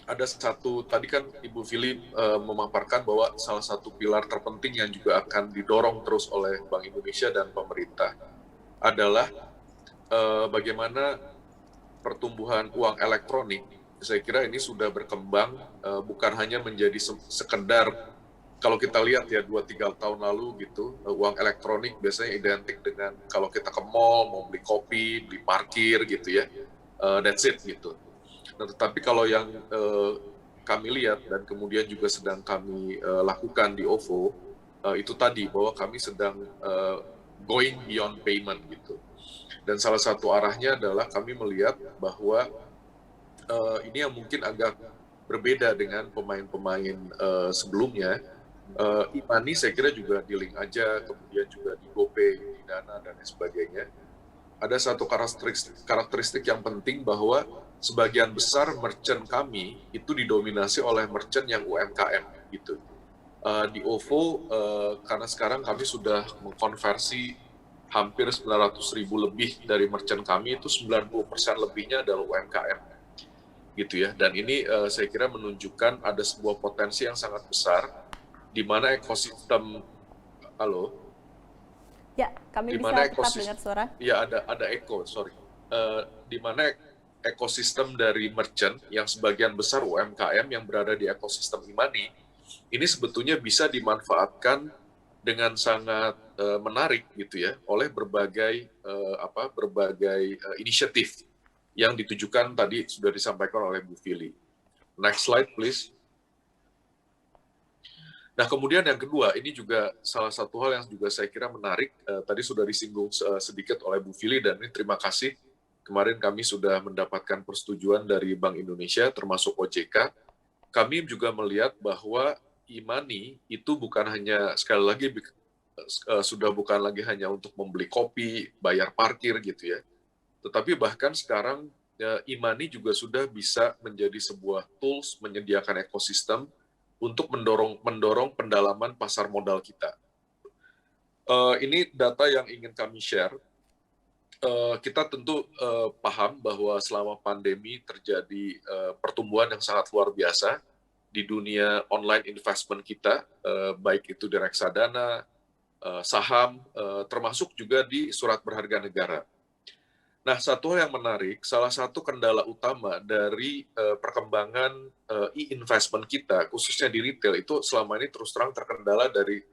ada satu, tadi kan Ibu Fili memaparkan bahwa salah satu pilar terpenting yang juga akan didorong terus oleh Bank Indonesia dan pemerintah adalah bagaimana pertumbuhan uang elektronik. Saya kira ini sudah berkembang, bukan hanya menjadi sekedar, kalau kita lihat ya 2-3 tahun lalu gitu, uang elektronik biasanya identik dengan kalau kita ke mall, mau beli kopi, beli parkir gitu ya. That's it gitu. Nah, tetapi kalau yang kami lihat dan kemudian juga sedang kami lakukan di OVO, itu tadi bahwa kami sedang going beyond payment gitu. Dan salah satu arahnya adalah kami melihat bahwa ini yang mungkin agak berbeda dengan pemain-pemain sebelumnya. E-money saya kira juga di Link Aja, kemudian juga di GoPay, di Dana dan sebagainya. Ada satu karakteristik yang penting bahwa sebagian besar merchant kami itu didominasi oleh merchant yang UMKM gitu. Di OVO karena sekarang kami sudah mengkonversi hampir 900.000 lebih dari merchant kami, itu 90% lebihnya adalah UMKM gitu ya. Dan ini saya kira menunjukkan ada sebuah potensi yang sangat besar di mana ekosistem Ya, kami bisa tetap dengar suara. Ya, ada echo, sorry. Di mana ekosistem dari merchant yang sebagian besar UMKM yang berada di ekosistem e-money, ini sebetulnya bisa dimanfaatkan dengan sangat menarik gitu ya oleh berbagai inisiatif yang ditujukan tadi sudah disampaikan oleh Bu Fili. Next slide please. Nah, kemudian yang kedua, ini juga salah satu hal yang juga saya kira menarik, tadi sudah disinggung sedikit oleh Bu Fili, dan ini terima kasih. Kemarin kami sudah mendapatkan persetujuan dari Bank Indonesia, termasuk OJK. Kami juga melihat bahwa e-money itu bukan hanya, sekali lagi, sudah bukan lagi hanya untuk membeli kopi, bayar parkir gitu ya, tetapi bahkan sekarang e-money juga sudah bisa menjadi sebuah tools menyediakan ekosistem untuk mendorong pendalaman pasar modal kita. Ini data yang ingin kami share. Kita tentu paham bahwa selama pandemi terjadi pertumbuhan yang sangat luar biasa di dunia online investment kita, baik itu di reksadana, saham, termasuk juga di surat berharga negara. Nah, satu hal yang menarik, salah satu kendala utama dari perkembangan e-investment kita, khususnya di retail, itu selama ini terus terang terkendala dari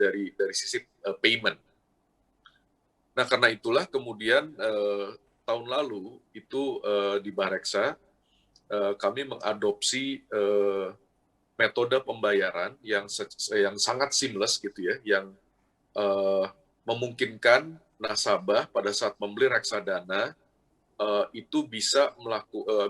sisi payment. Nah, karena itulah kemudian tahun lalu itu di Bareksa kami mengadopsi metode pembayaran yang sangat seamless gitu ya, yang memungkinkan nasabah pada saat membeli reksadana itu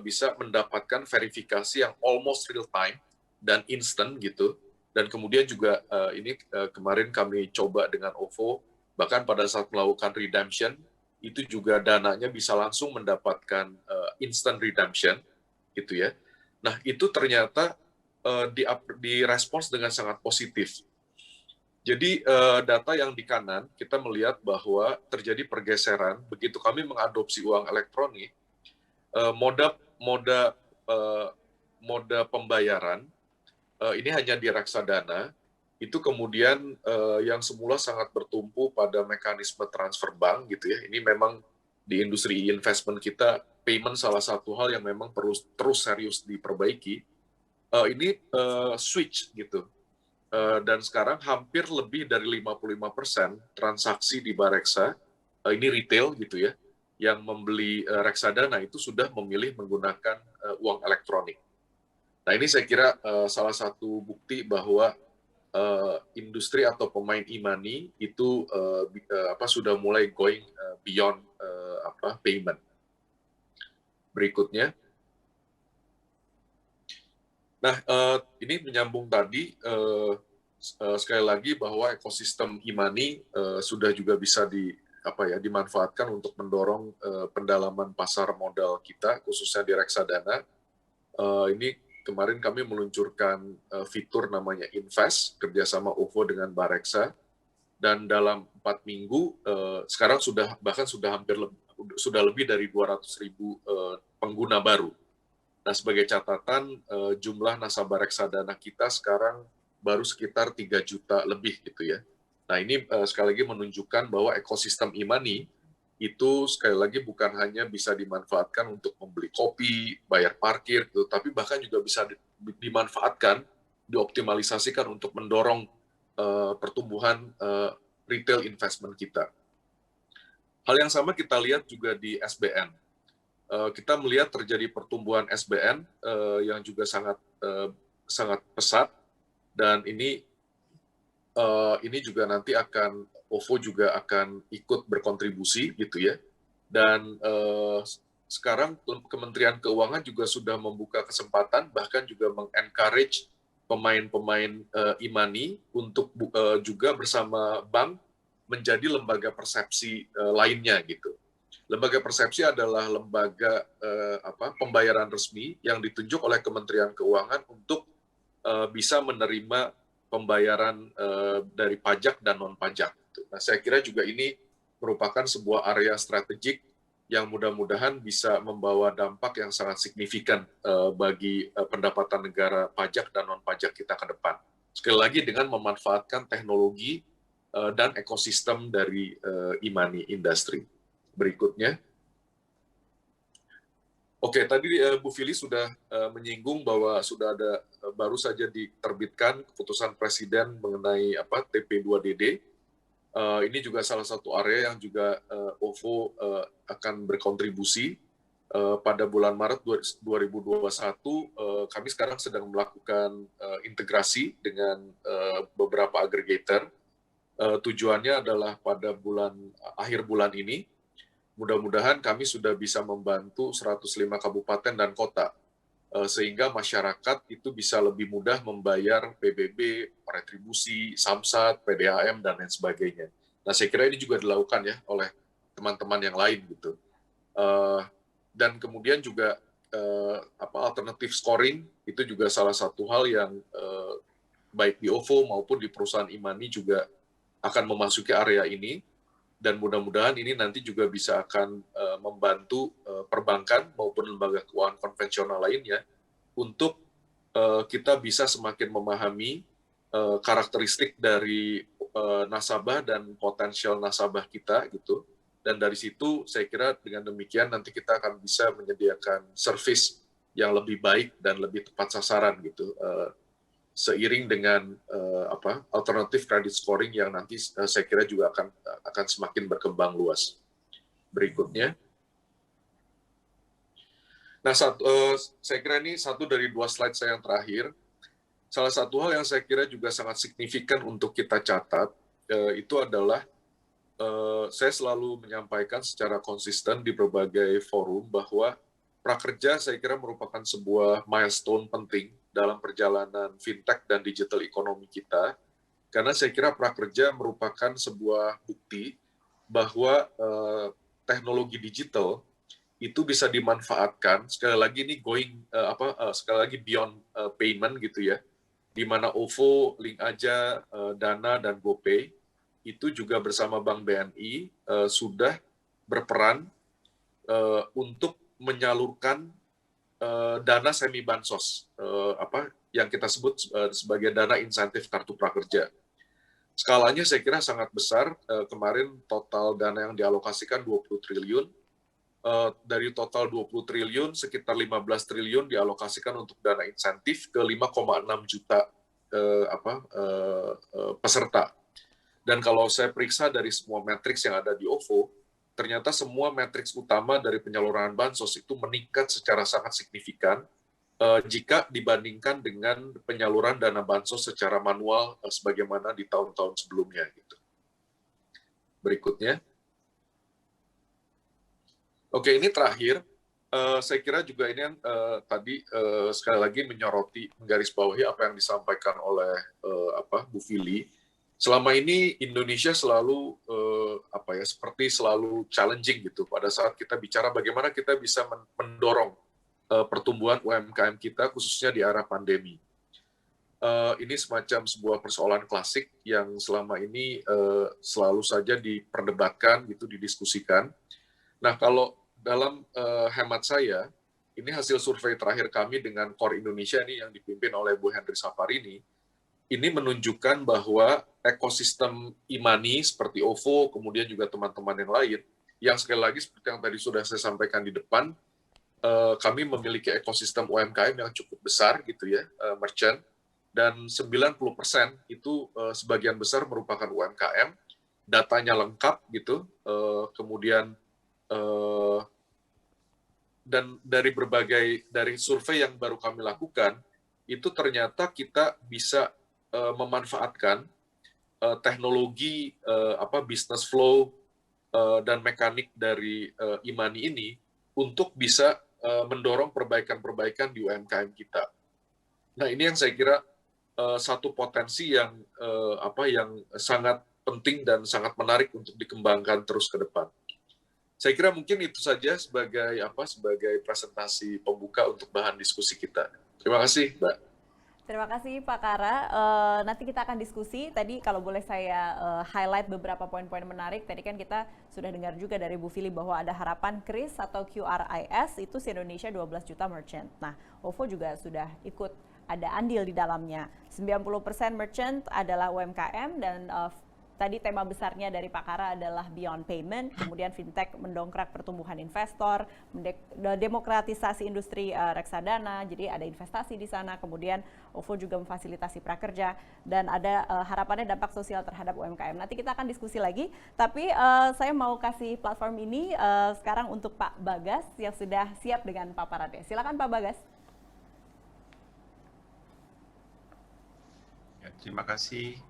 bisa mendapatkan verifikasi yang almost real time dan instant gitu. Dan kemudian juga ini kemarin kami coba dengan OVO, bahkan pada saat melakukan redemption itu juga dananya bisa langsung mendapatkan instant redemption gitu ya. Nah, itu ternyata direspons dengan sangat positif. Jadi data yang di kanan kita melihat bahwa terjadi pergeseran begitu kami mengadopsi uang elektronik, moda pembayaran ini hanya di reksadana, itu kemudian yang semula sangat bertumpu pada mekanisme transfer bank gitu ya. Ini memang di industri investment kita, payment salah satu hal yang memang terus serius diperbaiki. Ini switch gitu. Dan sekarang hampir lebih dari 55% transaksi di Bareksa, ini retail gitu ya, yang membeli reksadana itu sudah memilih menggunakan uang elektronik. Nah, ini saya kira salah satu bukti bahwa industri atau pemain e-money itu sudah mulai going beyond payment. Berikutnya. Nah, ini menyambung tadi sekali lagi bahwa ekosistem e-money sudah juga bisa dimanfaatkan untuk mendorong pendalaman pasar modal kita, khususnya di reksadana. Ini kemarin kami meluncurkan fitur namanya Invest kerjasama OVO dengan Bareksa, dan dalam 4 minggu sekarang sudah lebih dari 200.000 pengguna baru. Nah, sebagai catatan jumlah nasabah reksadana kita sekarang baru sekitar 3 juta lebih gitu ya. Nah, ini sekali lagi menunjukkan bahwa ekosistem e-money itu sekali lagi bukan hanya bisa dimanfaatkan untuk membeli kopi, bayar parkir, gitu, tapi bahkan juga bisa dimanfaatkan, dioptimalisasikan untuk mendorong pertumbuhan retail investment kita. Hal yang sama kita lihat juga di SBN. Kita melihat terjadi pertumbuhan SBN yang juga sangat pesat, dan ini juga nanti OVO juga akan ikut berkontribusi gitu ya. Dan sekarang Kementerian Keuangan juga sudah membuka kesempatan, bahkan juga mengencourage pemain-pemain e-money untuk juga bersama bank menjadi lembaga persepsi lainnya gitu. Lembaga persepsi adalah lembaga pembayaran resmi yang ditunjuk oleh Kementerian Keuangan untuk bisa menerima pembayaran dari pajak dan non-pajak. Nah, saya kira juga ini merupakan sebuah area strategik yang mudah-mudahan bisa membawa dampak yang sangat signifikan bagi pendapatan negara pajak dan non-pajak kita ke depan. Sekali lagi dengan memanfaatkan teknologi dan ekosistem dari e-money industry. Berikutnya. Oke, tadi Bu Fili sudah menyinggung bahwa sudah ada baru saja diterbitkan keputusan Presiden mengenai TP2DD. Ini juga salah satu area yang juga OVO akan berkontribusi. Pada bulan Maret 2021, kami sekarang sedang melakukan integrasi dengan beberapa aggregator. Tujuannya adalah pada akhir bulan ini, mudah-mudahan kami sudah bisa membantu 105 kabupaten dan kota sehingga masyarakat itu bisa lebih mudah membayar PBB, retribusi, samsat, PDAM, dan lain sebagainya. Nah, saya kira ini juga dilakukan ya oleh teman-teman yang lain gitu. Dan kemudian juga alternatif scoring itu juga salah satu hal yang baik di OVO maupun di perusahaan e-money juga akan memasuki area ini, dan mudah-mudahan ini nanti juga bisa akan membantu perbankan maupun lembaga keuangan konvensional lainnya untuk kita bisa semakin memahami karakteristik dari nasabah dan potensial nasabah kita gitu. Dan dari situ saya kira dengan demikian nanti kita akan bisa menyediakan service yang lebih baik dan lebih tepat sasaran gitu. Seiring dengan alternatif credit scoring yang nanti saya kira juga akan semakin berkembang luas. Berikutnya. Nah, saya kira ini satu dari 2 slide saya yang terakhir. Salah satu hal yang saya kira juga sangat signifikan untuk kita catat itu adalah saya selalu menyampaikan secara konsisten di berbagai forum bahwa prakerja saya kira merupakan sebuah milestone penting dalam perjalanan fintech dan digital economy kita, karena saya kira prakerja merupakan sebuah bukti bahwa teknologi digital itu bisa dimanfaatkan, sekali lagi ini sekali lagi beyond payment gitu ya, di mana OVO, Link Aja, Dana, dan GoPay itu juga bersama Bank BNI sudah berperan untuk menyalurkan dana semi bansos, yang kita sebut sebagai dana insentif kartu prakerja. Skalanya saya kira sangat besar. Kemarin total dana yang dialokasikan 20 triliun. Dari total 20 triliun, sekitar 15 triliun dialokasikan untuk dana insentif ke 5,6 juta peserta. Dan kalau saya periksa dari semua matriks yang ada di OVO, ternyata semua matriks utama dari penyaluran bansos itu meningkat secara sangat signifikan jika dibandingkan dengan penyaluran dana bansos secara manual sebagaimana di tahun-tahun sebelumnya. Gitu. Berikutnya. Oke, ini terakhir. Saya kira juga ini tadi sekali lagi menggarisbawahi apa yang disampaikan oleh Bu Fili. Selama ini Indonesia selalu seperti selalu challenging gitu pada saat kita bicara bagaimana kita bisa mendorong pertumbuhan UMKM kita khususnya di era pandemi. Ini semacam sebuah persoalan klasik yang selama ini selalu saja diperdebatkan gitu, didiskusikan. Nah, kalau dalam hemat saya, ini hasil survei terakhir kami dengan Core Indonesia ini yang dipimpin oleh Bu Henry Saparini, ini menunjukkan bahwa ekosistem e-money seperti OVO, kemudian juga teman-teman yang lain, yang sekali lagi seperti yang tadi sudah saya sampaikan di depan, kami memiliki ekosistem UMKM yang cukup besar gitu ya, merchant, dan 90% itu sebagian besar merupakan UMKM, datanya lengkap gitu, kemudian dan dari survei yang baru kami lakukan, itu ternyata kita bisa memanfaatkan teknologi business flow dan mekanik dari e-money ini untuk bisa mendorong perbaikan-perbaikan di UMKM kita. Nah, ini yang saya kira satu potensi yang sangat penting dan sangat menarik untuk dikembangkan terus ke depan. Saya kira mungkin itu saja sebagai presentasi pembuka untuk bahan diskusi kita. Terima kasih, Mbak. Terima kasih Pak Kara. Nanti kita akan diskusi. Tadi kalau boleh saya highlight beberapa poin-poin menarik. Tadi kan kita sudah dengar juga dari Bu Fili bahwa ada harapan KRIS atau QRIS itu se-Indonesia 12 juta merchant. Nah, OVO juga sudah ikut ada andil di dalamnya. 90% merchant adalah UMKM dan tadi tema besarnya dari Pak Kara adalah beyond payment, kemudian fintech mendongkrak pertumbuhan investor, demokratisasi industri reksadana, jadi ada investasi di sana, kemudian OVO juga memfasilitasi prakerja, dan ada harapannya dampak sosial terhadap UMKM. Nanti kita akan diskusi lagi, tapi saya mau kasih platform ini sekarang untuk Pak Bagas yang sudah siap dengan paparannya. Silakan Pak Bagas. Ya, terima kasih.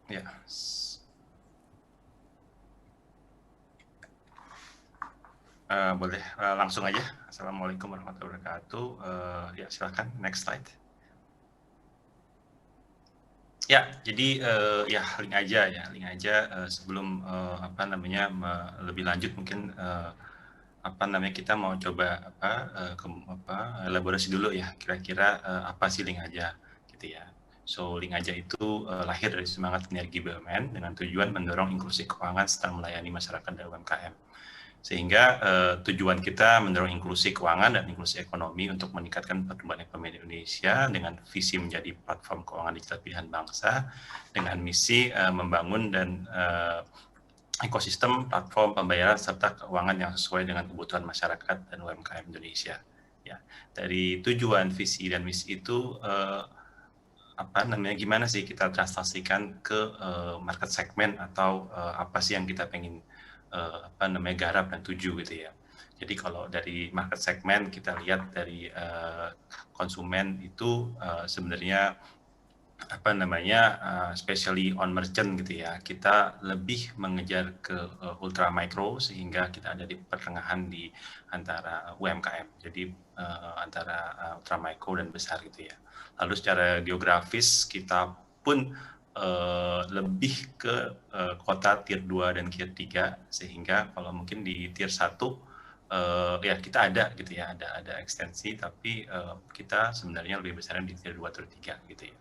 Ya, Boleh langsung aja. Assalamualaikum warahmatullahi wabarakatuh. Ya silakan next slide. Ya, jadi ya link aja sebelum lebih lanjut mungkin kita mau coba elaborasi dulu ya kira-kira apa sih link aja gitu ya. So link aja itu lahir dari semangat sinergi BUMN dengan tujuan mendorong inklusi keuangan serta melayani masyarakat dan UMKM. Sehingga tujuan kita mendorong inklusi keuangan dan inklusi ekonomi untuk meningkatkan pertumbuhan ekonomi Indonesia dengan visi menjadi platform keuangan digital pilihan bangsa dengan misi membangun dan ekosistem platform pembayaran serta keuangan yang sesuai dengan kebutuhan masyarakat dan UMKM Indonesia. Ya, dari tujuan, visi dan misi itu gimana sih kita translasikan ke market segment atau apa sih yang kita pengen garap dan tuju gitu ya. Jadi kalau dari market segment kita lihat dari konsumen itu sebenarnya especially on merchant gitu ya, kita lebih mengejar ke ultra micro sehingga kita ada di pertengahan di antara UMKM, jadi antara ultra micro dan besar gitu ya. Lalu secara geografis kita pun lebih ke kota tier 2 dan tier 3 sehingga kalau mungkin di tier 1 ya kita ada gitu ya, ada ekstensi tapi kita sebenarnya lebih besar di tier 2 atau 3 gitu ya.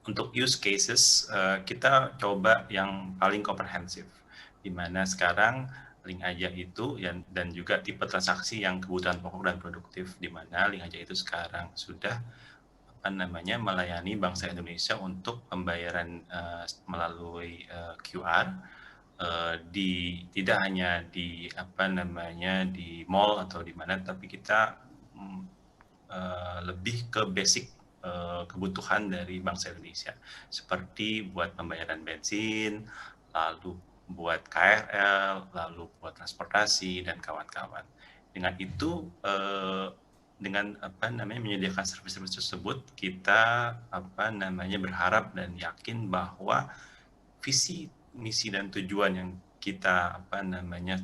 Untuk use cases, kita coba yang paling komprehensif, di mana sekarang link aja itu dan juga tipe transaksi yang kebutuhan pokok dan produktif, di mana link aja itu sekarang sudah melayani bangsa Indonesia untuk pembayaran melalui QR, tidak hanya di di mall atau di mana, tapi kita lebih ke basic kebutuhan dari bangsa Indonesia, seperti buat pembayaran bensin, lalu buat KRL, lalu buat transportasi dan kawan-kawan. Dengan itu, dengan menyediakan servis-servis tersebut, kita berharap dan yakin bahwa visi, misi dan tujuan yang kita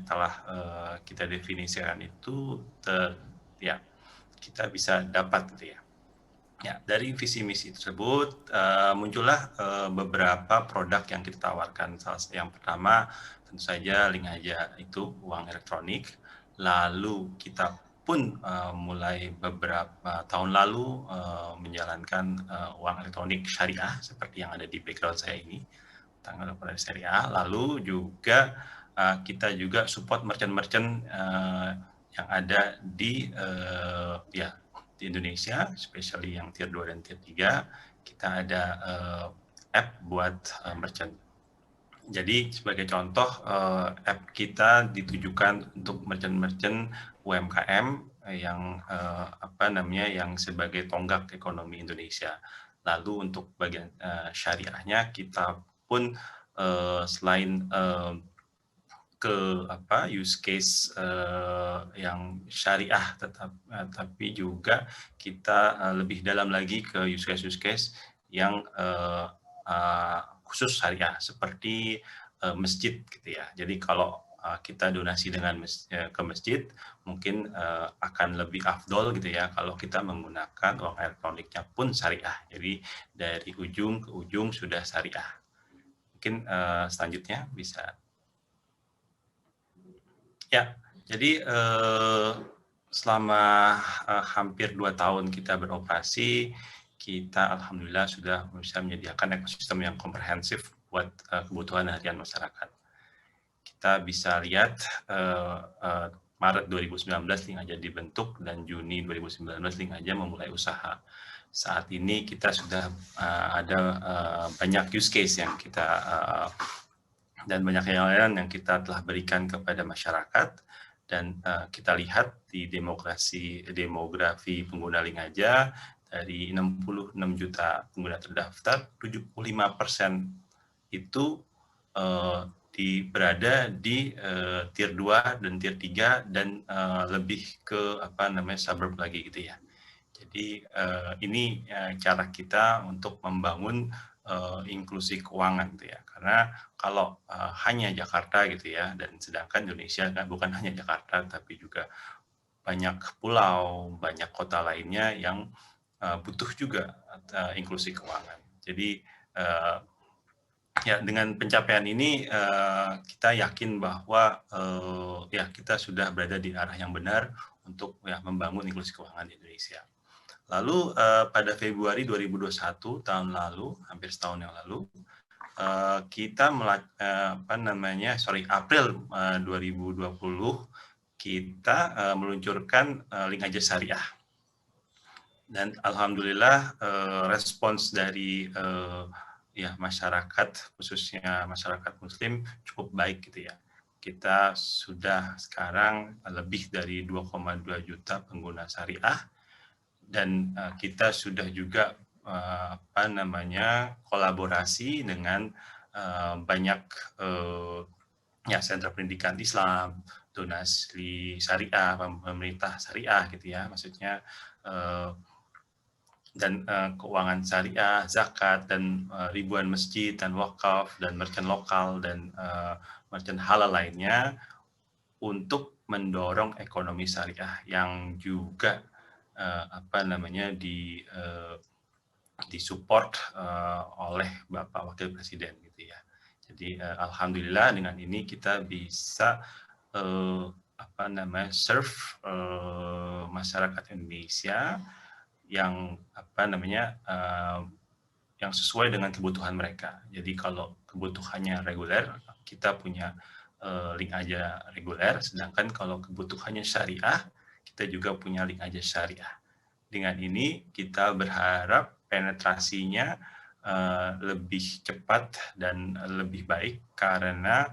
telah kita definisikan itu kita bisa dapat gitu ya. Ya, dari visi misi tersebut muncullah beberapa produk yang kita tawarkan. Yang pertama tentu saja link aja itu uang elektronik. Lalu kita pun mulai beberapa tahun lalu menjalankan uang elektronik syariah seperti yang ada di background saya ini, tanggal syariah. Lalu juga kita juga support merchant-merchant yang ada di di Indonesia, especially yang tier 2 dan tier 3, kita ada app buat merchant. Jadi sebagai contoh, app kita ditujukan untuk merchant-merchant UMKM yang yang sebagai tonggak ekonomi Indonesia. Lalu untuk bagian syariahnya kita pun selain ke use case yang syariah tapi juga kita lebih dalam lagi ke use case yang khusus syariah seperti masjid gitu ya. Jadi kalau kita donasi dengan ke masjid mungkin akan lebih afdol gitu ya kalau kita menggunakan uang elektroniknya pun syariah. Jadi dari ujung ke ujung sudah syariah. Mungkin selanjutnya bisa. Ya, jadi selama hampir 2 tahun kita beroperasi, kita alhamdulillah sudah bisa menyediakan ekosistem yang komprehensif buat kebutuhan harian masyarakat. Kita bisa lihat Maret 2019 link aja dibentuk dan Juni 2019 link aja memulai usaha. Saat ini kita sudah ada banyak use case yang kita dan banyak yang lain yang kita telah berikan kepada masyarakat, dan kita lihat di demografi pengguna link aja dari 66 juta pengguna terdaftar, 75% itu berada di tier 2 dan tier 3 dan lebih ke suburb lagi gitu ya. Jadi ini cara kita untuk membangun inklusi keuangan gitu ya. Karena kalau hanya Jakarta gitu ya, dan sedangkan Indonesia kan bukan hanya Jakarta tapi juga banyak pulau, banyak kota lainnya yang butuh juga inklusi keuangan. Jadi ya dengan pencapaian ini kita yakin bahwa ya kita sudah berada di arah yang benar untuk ya membangun inklusi keuangan di Indonesia. Lalu pada Februari 2021 tahun lalu, hampir setahun yang lalu, kita April 2020 kita meluncurkan link aja syariah. Dan alhamdulillah respons dari ya masyarakat, khususnya masyarakat Muslim cukup baik gitu ya. Kita sudah sekarang lebih dari 2,2 juta pengguna syariah, dan kita sudah juga kolaborasi dengan banyak ya sentra pendidikan Islam, donasi syariah, pemerintah syariah gitu ya, maksudnya dan keuangan syariah, zakat, dan ribuan masjid dan wakaf dan merchant lokal dan merchant halal lainnya untuk mendorong ekonomi syariah yang juga disupport oleh Bapak Wakil Presiden gitu ya. Jadi alhamdulillah dengan ini kita bisa serve masyarakat Indonesia yang yang sesuai dengan kebutuhan mereka. Jadi kalau kebutuhannya reguler, kita punya link aja reguler, sedangkan kalau kebutuhannya syariah, kita juga punya link aja syariah. Dengan ini kita berharap penetrasinya lebih cepat dan lebih baik karena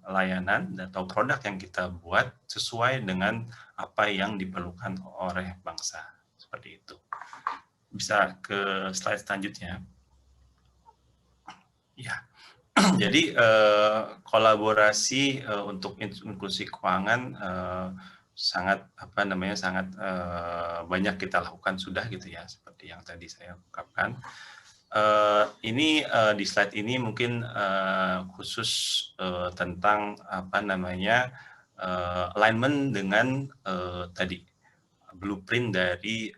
layanan atau produk yang kita buat sesuai dengan apa yang diperlukan oleh bangsa. Seperti itu. Bisa ke slide selanjutnya. Ya. Jadi kolaborasi untuk inklusi keuangan sangat banyak kita lakukan sudah gitu ya, seperti yang tadi saya ungkapkan. Ini di slide ini mungkin khusus tentang alignment dengan tadi blueprint dari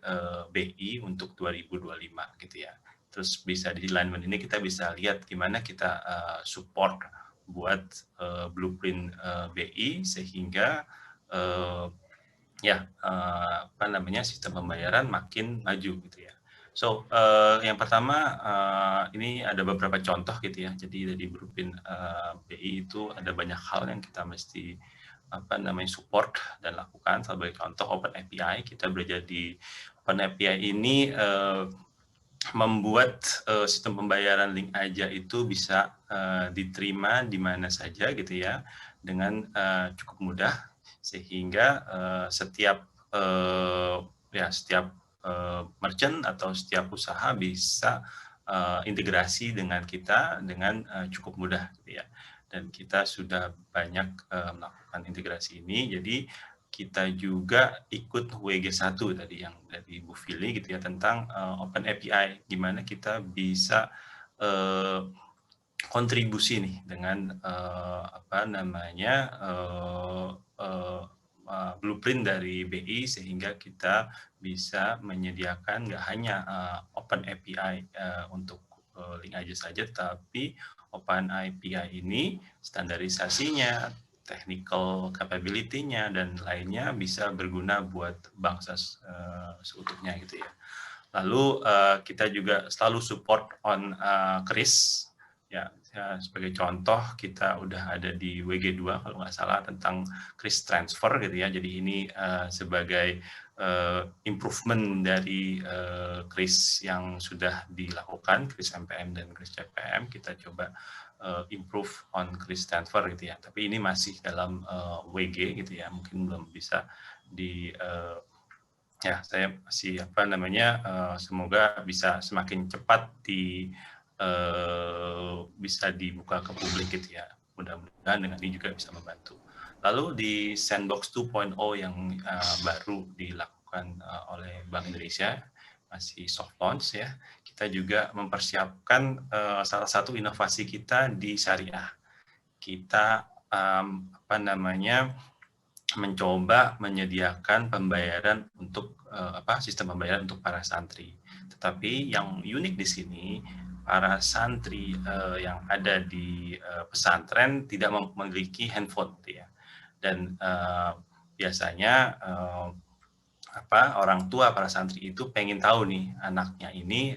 BI untuk 2025 gitu ya. Terus bisa di alignment ini kita bisa lihat gimana kita support buat blueprint BI sehingga sistem pembayaran makin maju gitu ya. So yang pertama ini ada beberapa contoh gitu ya. Jadi dari blueprint BI itu ada banyak hal yang kita mesti support dan lakukan. Sebagai contoh Open API, kita belajar di Open API ini membuat sistem pembayaran link aja itu bisa diterima di mana saja gitu ya, dengan cukup mudah, sehingga setiap merchant atau setiap usaha bisa integrasi dengan kita dengan cukup mudah gitu ya. Dan kita sudah banyak melakukan integrasi ini, jadi kita juga ikut WG1 tadi yang dari Bu Fili gitu ya, tentang Open API, gimana kita bisa kontribusi nih dengan blueprint dari BI, sehingga kita bisa menyediakan nggak hanya Open API untuk link aja saja, tapi Open API ini standarisasinya, technical capability-nya, dan lainnya bisa berguna buat bangsa seutuhnya gitu ya. Lalu kita juga selalu support on KRIS. Ya, sebagai contoh kita udah ada di WG2 kalau nggak salah tentang KRIS transfer gitu ya. Jadi ini sebagai improvement dari KRIS yang sudah dilakukan, KRIS MPM dan KRIS CPM, kita coba improve on KRIS transfer gitu ya. Tapi ini masih dalam WG gitu ya, mungkin belum bisa saya masih semoga bisa semakin cepat bisa dibuka ke publik gitu ya. Mudah-mudahan dengan ini juga bisa membantu. Lalu di Sandbox 2.0 yang baru dilakukan oleh Bank Indonesia, masih soft launch ya, kita juga mempersiapkan salah satu inovasi kita di syariah. Kita mencoba menyediakan pembayaran untuk sistem pembayaran untuk para santri. Tetapi yang unik di sini, para santri yang ada di pesantren tidak memiliki handphone, gitu ya. Dan biasanya orang tua para santri itu pengen tahu nih anaknya ini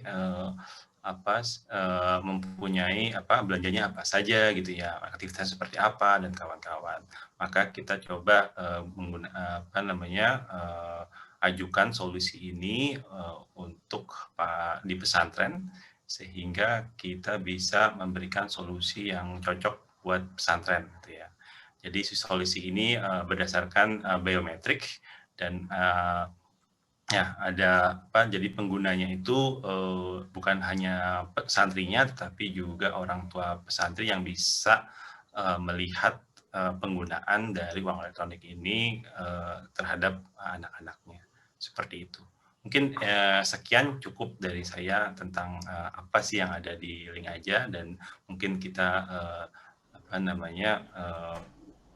mempunyai belanjanya apa saja gitu ya, aktivitas seperti apa dan kawan-kawan. Maka kita coba ajukan solusi ini untuk di pesantren sehingga kita bisa memberikan solusi yang cocok buat pesantren gitu ya. Jadi solusi ini berdasarkan biometrik dan jadi penggunanya itu bukan hanya santrinya, tetapi juga orang tua pesantren yang bisa melihat penggunaan dari uang elektronik ini terhadap anak-anaknya. Seperti itu. Mungkin sekian cukup dari saya tentang apa sih yang ada di Link Aja, dan mungkin kita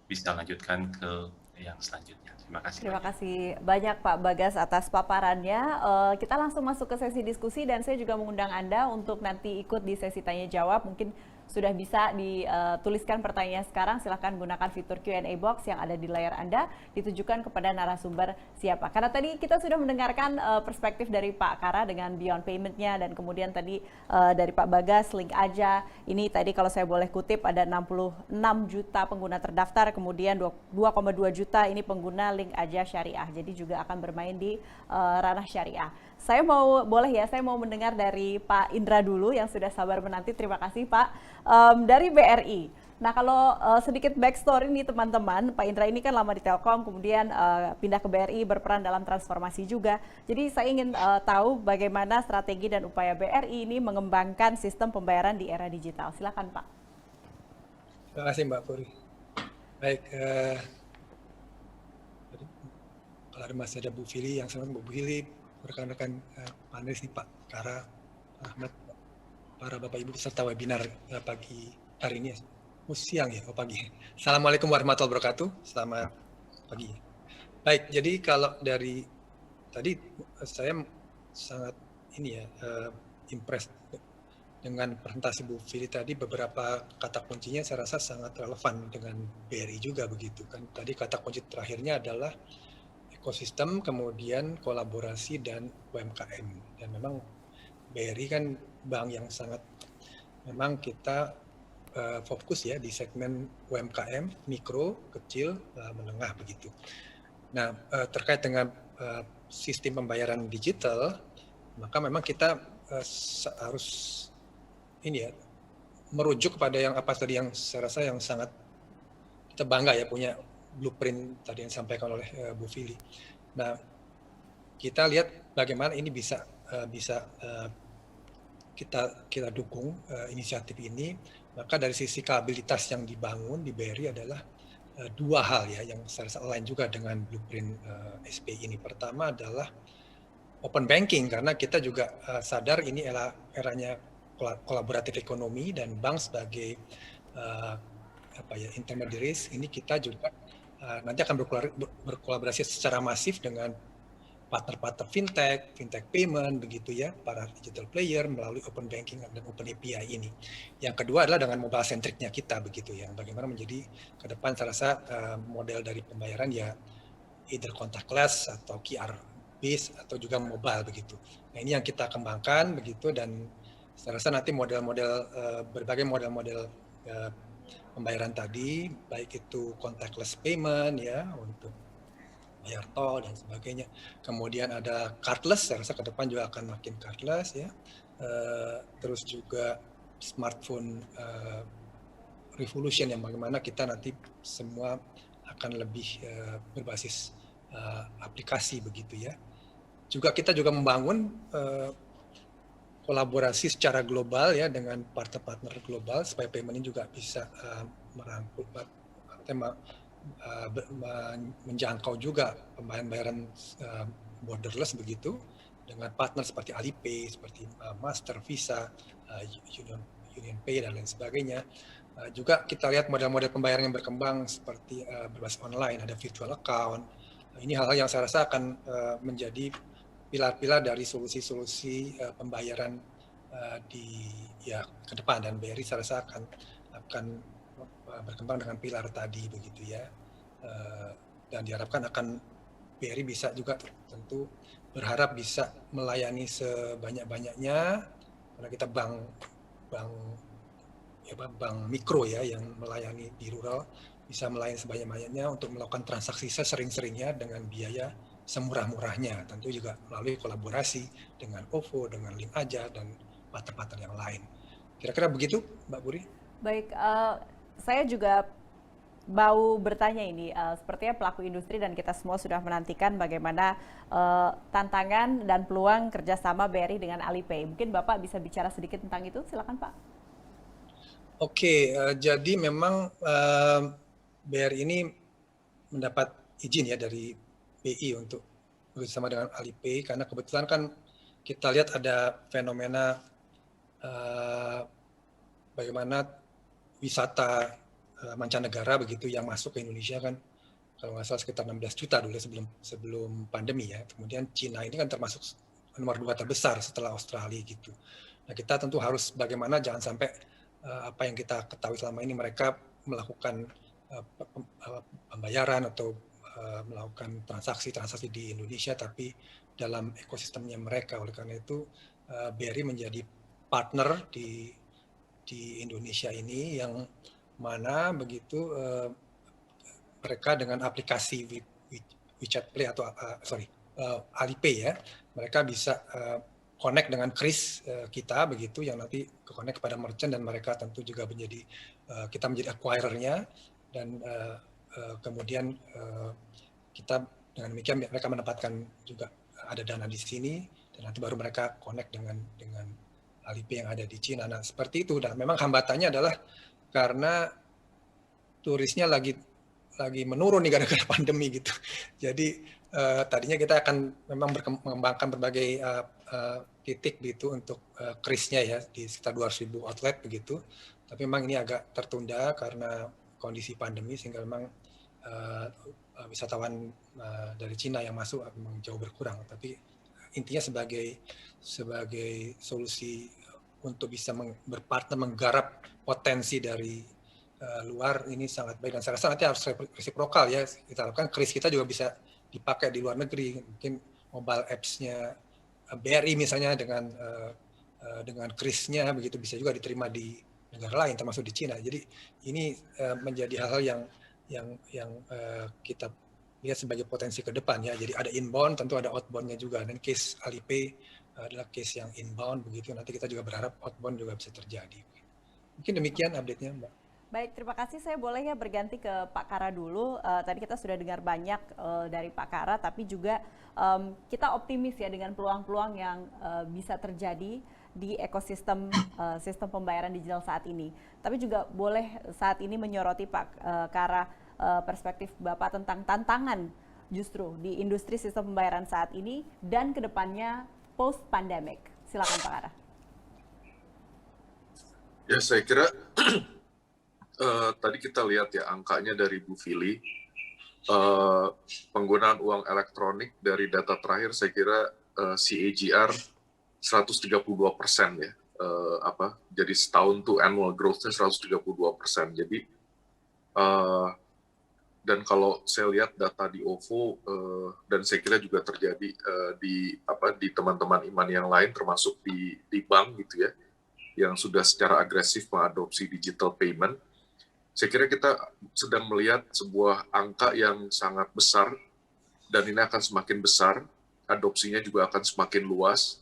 bisa lanjutkan ke yang selanjutnya. Terima kasih. Terima kasih banyak Pak Bagas atas paparannya. Kita langsung masuk ke sesi diskusi, dan saya juga mengundang Anda untuk nanti ikut di sesi tanya jawab. Mungkin sudah bisa dituliskan pertanyaan sekarang, silahkan gunakan fitur Q&A box yang ada di layar Anda, ditujukan kepada narasumber siapa. Karena tadi kita sudah mendengarkan perspektif dari Pak Kara dengan Beyond Payment-nya, dan kemudian tadi dari Pak Bagas, Link Aja, ini tadi kalau saya boleh kutip ada 66 juta pengguna terdaftar, kemudian 2,2 juta ini pengguna Link Aja Syariah, jadi juga akan bermain di ranah syariah. Saya mau mendengar dari Pak Indra dulu yang sudah sabar menanti. Terima kasih Pak. Dari BRI. Nah, kalau sedikit backstory nih teman-teman, Pak Indra ini kan lama di Telkom, kemudian pindah ke BRI, berperan dalam transformasi juga. Jadi saya ingin tahu bagaimana strategi dan upaya BRI ini mengembangkan sistem pembayaran di era digital. Silakan Pak. Terima kasih Mbak Puri. Baik, kalau masih ada Bu Fili, yang sama Bu Fili, rekan-rekan panelis nih Pak Kara, Ahmad, para Bapak Ibu peserta webinar pagi hari ini, siang ya, pagi. Assalamualaikum warahmatullahi wabarakatuh, selamat pagi. Baik, jadi kalau dari tadi saya sangat impress dengan presentasi Bu Fili tadi, beberapa kata kuncinya saya rasa sangat relevan dengan BRI juga begitu kan. Tadi kata kunci terakhirnya adalah ekosistem, kemudian kolaborasi dan UMKM. Dan memang BRI kan bank yang sangat, memang kita fokus ya di segmen UMKM, mikro, kecil, menengah begitu. Nah, terkait dengan sistem pembayaran digital, maka memang kita harus merujuk kepada yang apa tadi yang saya rasa yang sangat kita bangga ya punya blueprint tadi yang disampaikan oleh Bu Fili. Nah, kita lihat bagaimana ini bisa kita dukung inisiatif ini. Maka dari sisi kapabilitas yang dibangun di BRI adalah dua hal ya yang saya rasa align juga dengan blueprint SPI ini. Pertama adalah open banking, karena kita juga sadar ini eranya kolaboratif ekonomi, dan bank sebagai intermediaries ini kita juga nanti akan berkolaborasi secara masif dengan partner-partner fintech payment begitu ya, para digital player melalui open banking dan open API ini. Yang kedua adalah dengan mobile centric-nya kita begitu ya, bagaimana menjadi ke depan saya rasa model dari pembayaran ya either contactless atau QR based atau juga mobile begitu. Nah, ini yang kita kembangkan begitu, dan saya rasa nanti berbagai model pembayaran tadi, baik itu contactless payment ya untuk bayar tol dan sebagainya. Kemudian ada cardless, saya rasa ke depan juga akan makin cardless ya. Terus juga smartphone revolution, yang bagaimana kita nanti semua akan lebih berbasis aplikasi begitu ya. Juga kita juga membangun kolaborasi secara global ya dengan partner-partner global supaya payment ini juga bisa merangkul menjangkau juga pembayaran borderless begitu, dengan partner seperti Alipay, seperti Master, Visa, UnionPay dan lain sebagainya. Juga kita lihat model-model pembayaran yang berkembang seperti berbasis online, ada virtual account. Ini hal-hal yang saya rasa akan menjadi pilar-pilar dari solusi-solusi pembayaran di ke depan, dan BRI saya rasa akan berkembang dengan pilar tadi begitu ya. Dan diharapkan akan BRI bisa juga tentu berharap bisa melayani sebanyak-banyaknya, karena kita bank mikro ya yang melayani di rural, bisa melayani sebanyak-banyaknya untuk melakukan transaksi sesering-seringnya dengan biaya semurah-murahnya, tentu juga melalui kolaborasi dengan OVO, dengan Link Aja dan partner-partner yang lain. Kira-kira begitu, Mbak Puri? Baik, saya juga mau bertanya ini, sepertinya pelaku industri dan kita semua sudah menantikan bagaimana tantangan dan peluang kerjasama BRI dengan Alipay. Mungkin Bapak bisa bicara sedikit tentang itu, silakan Pak. Oke, jadi memang BRI ini mendapat izin ya dari BI untuk bersama dengan Alipay, karena kebetulan kan kita lihat ada fenomena bagaimana wisata mancanegara begitu yang masuk ke Indonesia kan, kalau nggak salah sekitar 16 juta dulu sebelum pandemi ya. Kemudian Cina ini kan termasuk nomor 2 terbesar setelah Australia gitu. Nah, kita tentu harus bagaimana jangan sampai apa yang kita ketahui selama ini mereka melakukan pembayaran atau melakukan transaksi di Indonesia tapi dalam ekosistemnya mereka. Oleh karena itu BRI menjadi partner di Indonesia ini, yang mana begitu mereka dengan aplikasi WeChat Play atau Alipay ya, mereka bisa connect dengan kris kita begitu, yang nanti connect kepada merchant, dan mereka tentu juga kita menjadi acquirer-nya, dan kemudian kita dengan demikian mereka mendapatkan juga ada dana di sini, dan nanti baru mereka connect dengan Alipay yang ada di Cina. Nah, seperti itu. Dan memang hambatannya adalah karena turisnya lagi menurun nih gara-gara pandemi gitu. Jadi tadinya kita akan memang mengembangkan berbagai titik gitu untuk krisnya ya di sekitar 200.000 outlet begitu. Tapi memang ini agak tertunda karena kondisi pandemi, sehingga memang wisatawan dari Cina yang masuk memang jauh berkurang. Tapi intinya sebagai solusi untuk bisa berpartner menggarap potensi dari luar, ini sangat baik, dan saya rasa nanti harus resiprokal ya. Kita harapkan kris kita juga bisa dipakai di luar negeri, mungkin mobile apps-nya BRI misalnya dengan krisnya begitu bisa juga diterima di negara lain termasuk di Cina. Jadi ini menjadi hal-hal yang kita lihat sebagai potensi ke depan ya. Jadi ada inbound, tentu ada outbound-nya juga, dan case Alipay adalah case yang inbound begitu. Nanti kita juga berharap outbound juga bisa terjadi. Mungkin demikian update-nya, Mbak. Baik, terima kasih. Saya boleh ya berganti ke Pak Kara dulu. Tadi kita sudah dengar banyak dari Pak Kara, tapi juga kita optimis ya dengan peluang-peluang yang bisa terjadi di ekosistem sistem pembayaran digital saat ini. Tapi juga boleh saat ini menyoroti Pak Kara perspektif Bapak tentang tantangan justru di industri sistem pembayaran saat ini dan kedepannya post pandemic. Silakan Pak Kara. Ya, saya kira tadi kita lihat ya angkanya dari Bu Fili, penggunaan uang elektronik dari data terakhir saya kira CAGR 132% ya, jadi setahun tuh annual growth-nya 132%. Jadi dan kalau saya lihat data di OVO dan saya kira juga terjadi di teman-teman Iman yang lain termasuk di bank gitu ya, yang sudah secara agresif mengadopsi digital payment. Saya kira kita sedang melihat sebuah angka yang sangat besar, dan ini akan semakin besar, adopsinya juga akan semakin luas,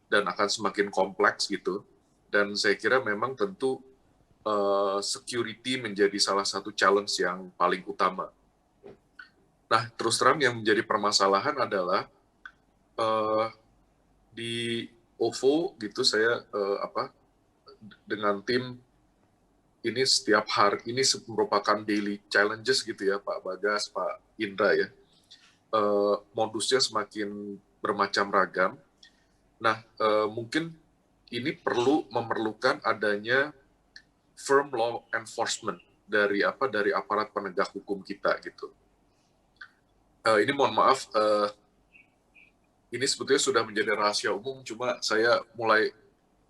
dan akan semakin kompleks gitu. Dan saya kira memang tentu security menjadi salah satu challenge yang paling utama. Nah, terus terang yang menjadi permasalahan adalah di OVO gitu saya dengan tim ini setiap hari ini merupakan daily challenges gitu ya Pak Bagas, Pak Indra ya. Modusnya semakin bermacam ragam, Nah, mungkin ini memerlukan adanya firm law enforcement dari aparat penegak hukum kita gitu. Ini mohon maaf, ini sebetulnya sudah menjadi rahasia umum, cuma saya mulai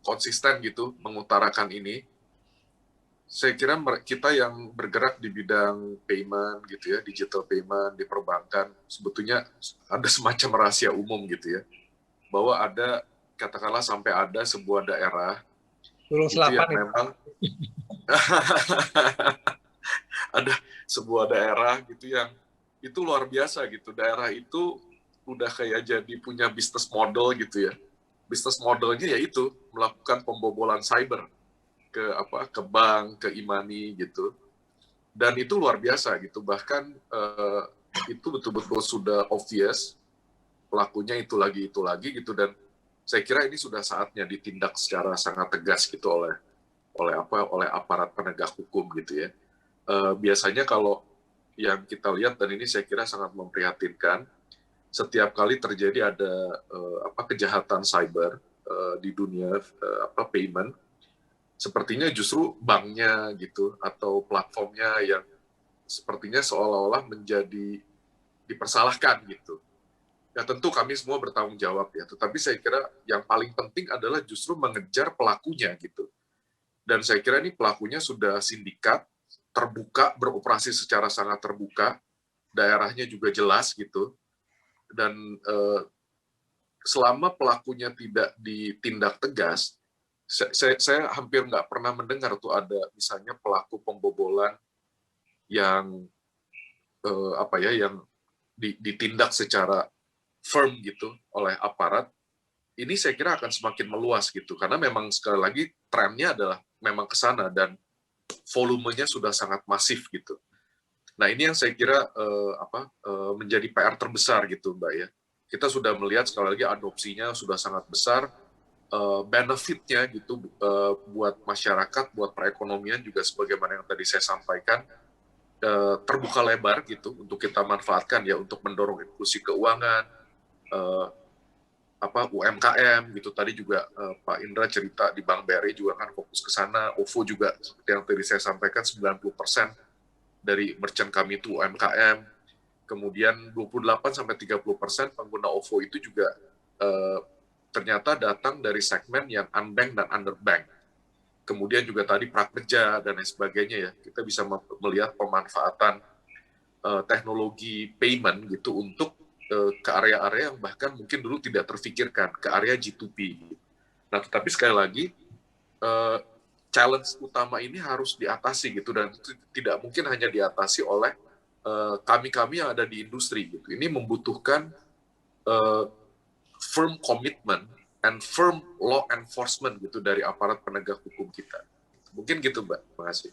konsisten gitu mengutarakan ini. Saya kira kita yang bergerak di bidang payment gitu ya, digital payment di perbankan, sebetulnya ada semacam rahasia umum gitu ya, bahwa ada, katakanlah sampai ada sebuah daerah Sulung itu yang Selapan memang ada sebuah daerah gitu yang itu luar biasa gitu. Daerah itu udah kayak jadi punya bisnis model gitu ya. Bisnis modelnya yaitu melakukan pembobolan cyber ke bank, ke e-money gitu. Dan itu luar biasa gitu. Bahkan itu betul-betul sudah obvious pelakunya itu lagi gitu, dan saya kira ini sudah saatnya ditindak secara sangat tegas gitu oleh aparat penegak hukum gitu ya. Biasanya kalau yang kita lihat, dan ini saya kira sangat memprihatinkan, setiap kali terjadi ada kejahatan cyber di dunia payment, sepertinya justru banknya gitu atau platformnya yang sepertinya seolah-olah menjadi dipersalahkan gitu. Ya tentu kami semua bertanggung jawab ya, tetapi saya kira yang paling penting adalah justru mengejar pelakunya gitu. Dan saya kira ini pelakunya sudah sindikat, terbuka, beroperasi secara sangat terbuka, daerahnya juga jelas gitu. Dan selama pelakunya tidak ditindak tegas, saya hampir nggak pernah mendengar tuh ada misalnya pelaku pembobolan yang yang ditindak secara firm gitu oleh aparat. Ini saya kira akan semakin meluas gitu, karena memang sekali lagi trennya adalah memang ke sana dan volumenya sudah sangat masif gitu. Nah ini yang saya kira menjadi PR terbesar gitu Mbak ya. Kita sudah melihat sekali lagi adopsinya sudah sangat besar, benefitnya gitu buat masyarakat, buat perekonomian juga sebagaimana yang tadi saya sampaikan, terbuka lebar gitu untuk kita manfaatkan ya, untuk mendorong inklusi keuangan, UMKM gitu. Tadi juga Pak Indra cerita di Bank BRI juga kan fokus ke sana. OVO juga seperti yang tadi saya sampaikan, 90% dari merchant kami itu UMKM. Kemudian 28-30% pengguna OVO itu juga ternyata datang dari segmen yang unbanked dan underbanked. Kemudian juga tadi prakerja dan lain sebagainya ya. Kita bisa melihat pemanfaatan teknologi payment gitu untuk ke area-area yang bahkan mungkin dulu tidak terfikirkan, ke area G2P. Nah, tetapi sekali lagi, challenge utama ini harus diatasi gitu, dan itu tidak mungkin hanya diatasi oleh kami-kami yang ada di industri gitu. Ini membutuhkan firm commitment and firm law enforcement gitu dari aparat penegak hukum kita. Mungkin gitu Mbak, terima kasih.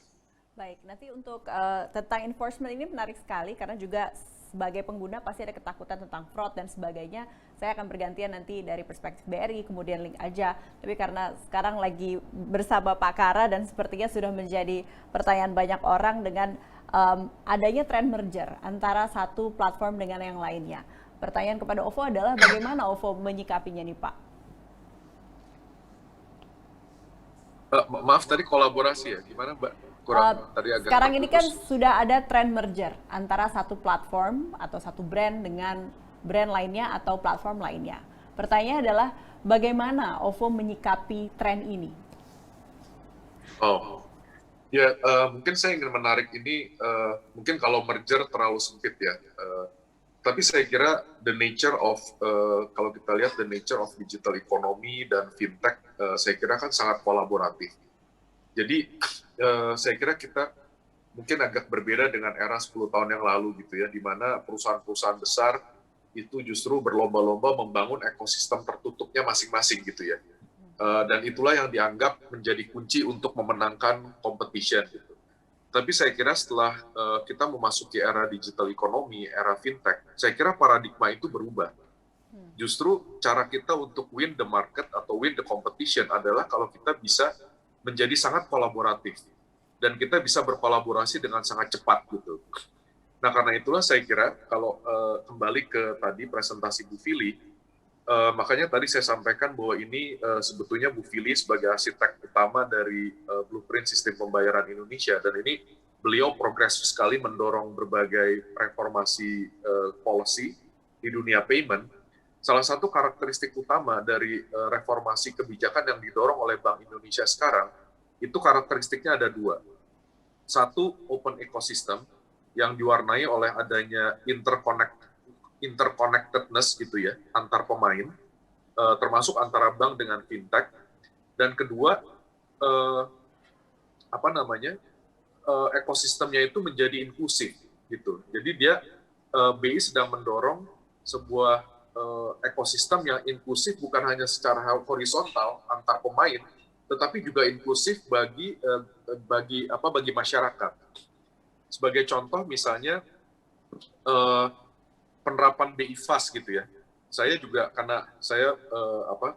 Baik, nanti untuk tentang enforcement ini menarik sekali karena juga sebagai pengguna pasti ada ketakutan tentang fraud dan sebagainya. Saya akan bergantian nanti dari perspektif BRI, kemudian Link aja. Tapi karena sekarang lagi bersama Pak Kara dan sepertinya sudah menjadi pertanyaan banyak orang dengan adanya tren merger antara satu platform dengan yang lainnya. Pertanyaan kepada OVO adalah bagaimana OVO menyikapinya nih Pak? Maaf tadi kolaborasi ya, gimana Mbak? Sekarang ini kan sudah ada tren merger antara satu platform atau satu brand dengan brand lainnya atau platform lainnya. Pertanyaannya adalah bagaimana OVO menyikapi tren ini? Oh, ya mungkin saya ingin menarik ini, mungkin kalau merger terlalu sempit ya. Tapi saya kira the nature of, kalau kita lihat the nature of digital economy dan fintech, saya kira kan sangat kolaboratif. Jadi saya kira kita mungkin agak berbeda dengan era 10 tahun yang lalu gitu ya, di mana perusahaan-perusahaan besar itu justru berlomba-lomba membangun ekosistem tertutupnya masing-masing gitu ya. Dan itulah yang dianggap menjadi kunci untuk memenangkan competition gitu. Tapi saya kira setelah kita memasuki era digital economy, era fintech, saya kira paradigma itu berubah. Justru cara kita untuk win the market atau win the competition adalah kalau kita bisa menjadi sangat kolaboratif dan kita bisa berkolaborasi dengan sangat cepat gitu. Nah karena itulah saya kira kalau kembali ke tadi presentasi Bu Fili, Makanya tadi saya sampaikan bahwa ini sebetulnya Bu Fili sebagai arsitek utama dari blueprint sistem pembayaran Indonesia, dan ini beliau progresif sekali mendorong berbagai reformasi policy di dunia payment. Salah satu karakteristik utama dari reformasi kebijakan yang didorong oleh Bank Indonesia sekarang, itu karakteristiknya ada dua. Satu, open ecosystem yang diwarnai oleh adanya interconnectedness gitu ya, antar pemain, termasuk antara bank dengan fintech. Dan kedua, ekosistemnya itu menjadi inklusif gitu. Jadi dia BI sedang mendorong sebuah ekosistem yang inklusif bukan hanya secara horizontal antar pemain, tetapi juga inklusif bagi masyarakat. Sebagai contoh misalnya penerapan BI Fast gitu ya. Saya juga karena saya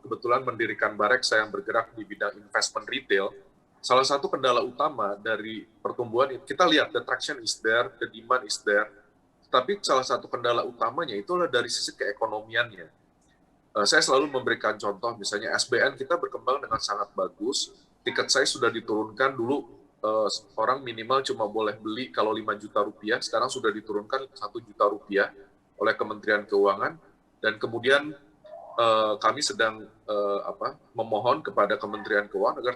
kebetulan mendirikan Barex, saya yang bergerak di bidang investment retail. Salah satu kendala utama dari pertumbuhan, kita lihat the traction is there, the demand is there. Tapi salah satu kendala utamanya itulah dari sisi keekonomiannya. Saya selalu memberikan contoh, misalnya SBN kita berkembang dengan sangat bagus. Tiket saya sudah diturunkan dulu, orang minimal cuma boleh beli kalau 5 juta rupiah, sekarang sudah diturunkan 1 juta rupiah oleh Kementerian Keuangan, dan kemudian kami sedang memohon kepada Kementerian Keuangan agar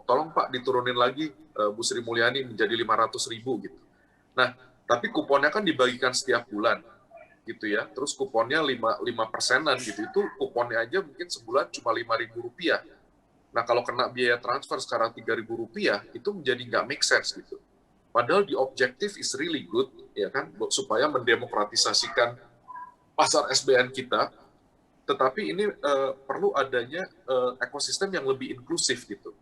tolong Pak diturunin lagi Bu Sri Mulyani menjadi 500.000 gitu. Nah, tapi kuponnya kan dibagikan setiap bulan gitu ya, terus kuponnya 5%-an gitu, itu kuponnya aja mungkin sebulan cuma 5.000 rupiah. Nah, kalau kena biaya transfer sekarang 3.000 rupiah, itu menjadi nggak make sense gitu. Padahal the objective is really good, ya kan, supaya mendemokratisasikan pasar SBN kita, tetapi ini perlu adanya ekosistem yang lebih inklusif gitu.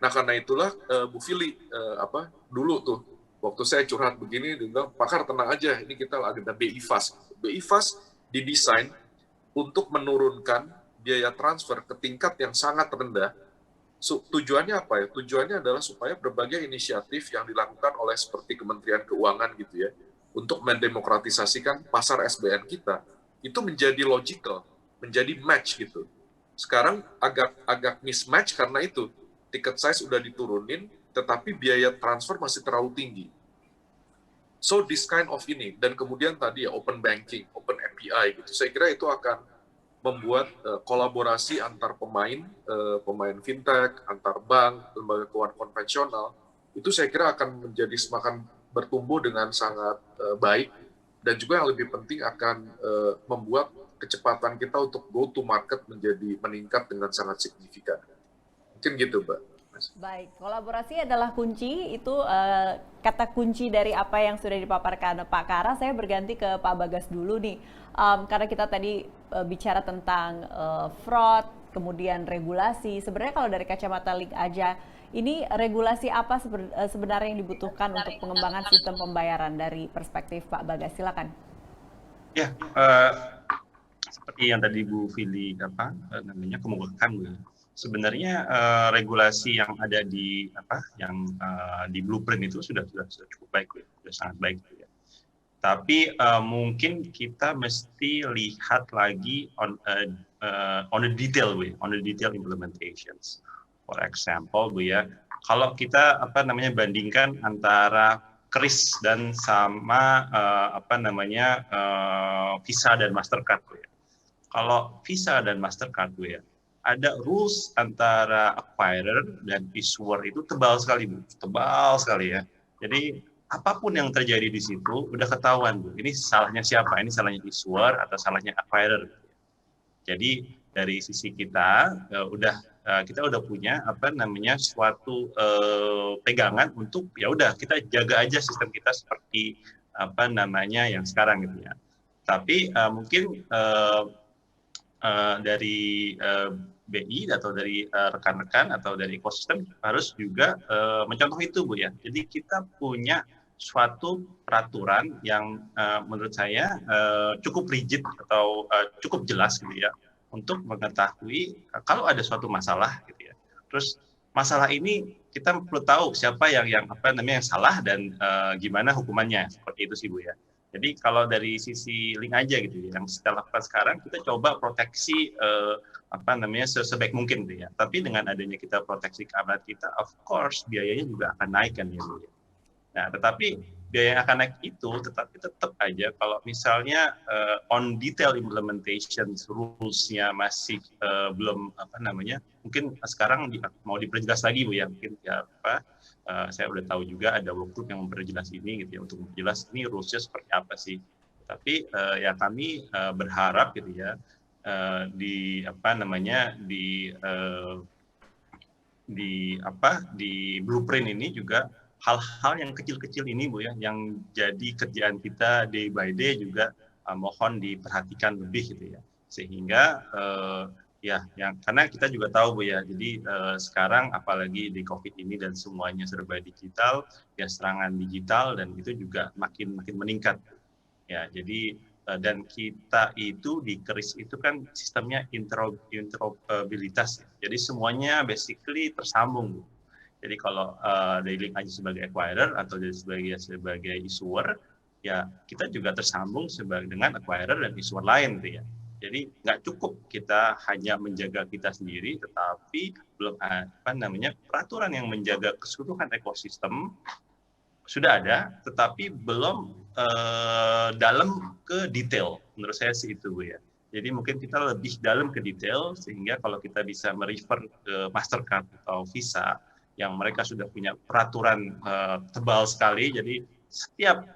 Nah, karena itulah Bu Fili dulu tuh waktu saya curhat begini, dia bilang, Pakar tenang aja, ini kita ada BI Fast. BI Fast didesain untuk menurunkan biaya transfer ke tingkat yang sangat rendah. Tujuannya apa ya? Tujuannya adalah supaya berbagai inisiatif yang dilakukan oleh seperti Kementerian Keuangan gitu ya, untuk mendemokratisasikan pasar SBN kita, itu menjadi logical, menjadi match gitu. Sekarang agak mismatch karena itu, tiket size sudah diturunin, tetapi biaya transfer masih terlalu tinggi. So this kind of ini, dan kemudian tadi ya open banking, open API gitu, saya kira itu akan membuat kolaborasi antar pemain fintech, antar bank, lembaga keuangan konvensional, itu saya kira akan menjadi semakin bertumbuh dengan sangat baik, dan juga yang lebih penting akan membuat kecepatan kita untuk go to market meningkat dengan sangat signifikan. Mungkin gitu, Mbak. Baik, kolaborasi adalah kunci, itu kata kunci dari apa yang sudah dipaparkan Pak Kara. Saya berganti ke Pak Bagas dulu nih, karena kita tadi bicara tentang fraud, kemudian regulasi. Sebenarnya kalau dari kacamata Link aja, ini regulasi apa sebenarnya yang dibutuhkan untuk pengembangan sistem pembayaran dari perspektif Pak Bagas? Silakan. Ya, seperti yang tadi Bu Fili kemukakan, sebenarnya regulasi yang ada di di blueprint itu sudah cukup baik, sudah sangat baik ya. Tapi mungkin kita mesti lihat lagi on the detail implementations. For example, Bu ya, kalau kita bandingkan antara KRIS dan sama Visa dan Mastercard, Bu ya. Kalau Visa dan Mastercard, Bu ya, ada rules antara acquirer dan issuer itu tebal sekali, Bu. Tebal sekali ya. Jadi apapun yang terjadi di situ udah ketahuan, Bu. Ini salahnya siapa? Ini salahnya issuer atau salahnya acquirer. Jadi dari sisi kita kita udah punya suatu pegangan untuk ya udah kita jaga aja sistem kita seperti yang sekarang gitu ya. Tapi mungkin dari BI atau dari rekan-rekan atau dari ekosistem harus juga mencontoh itu, Bu ya. Jadi kita punya suatu peraturan yang menurut saya cukup rigid atau cukup jelas gitu ya, untuk mengetahui kalau ada suatu masalah gitu ya. Terus masalah ini kita perlu tahu siapa yang salah dan gimana hukumannya, seperti itu sih, Bu ya. Jadi kalau dari sisi link aja gitu ya, yang kita lakukan sekarang kita coba proteksi sebaik mungkin gitu ya. Tapi dengan adanya kita proteksi keamanan kita, of course biayanya juga akan naik kan ya Bu ya. Nah, tetapi biaya yang akan naik itu tetap aja kalau misalnya on detail implementation rules-nya masih belum mungkin sekarang mau diperjelas lagi Bu ya, mungkin ya saya udah tahu juga ada workgroup yang memperjelas ini gitu ya, untuk memperjelas ini rules-nya seperti apa sih. Tapi ya kami berharap gitu ya di blueprint ini juga hal-hal yang kecil-kecil ini Bu ya, yang jadi kerjaan kita day by day juga mohon diperhatikan lebih gitu ya, sehingga karena kita juga tahu Bu ya, jadi sekarang apalagi di COVID ini dan semuanya serba digital, ya serangan digital dan itu juga makin meningkat ya. Jadi dan kita itu di Kris itu kan sistemnya interoperabilitas, jadi semuanya basically tersambung Bu. Jadi kalau Daylink aja sebagai acquirer atau sebagai issuer, ya kita juga tersambung dengan acquirer dan issuer lain gitu ya. Jadi nggak cukup kita hanya menjaga kita sendiri, tetapi belum peraturan yang menjaga keseluruhan ekosistem sudah ada, tetapi belum dalam ke detail. Menurut saya sih itu Bu ya. Jadi mungkin kita lebih dalam ke detail, sehingga kalau kita bisa merefer ke Mastercard atau Visa yang mereka sudah punya peraturan tebal sekali, jadi setiap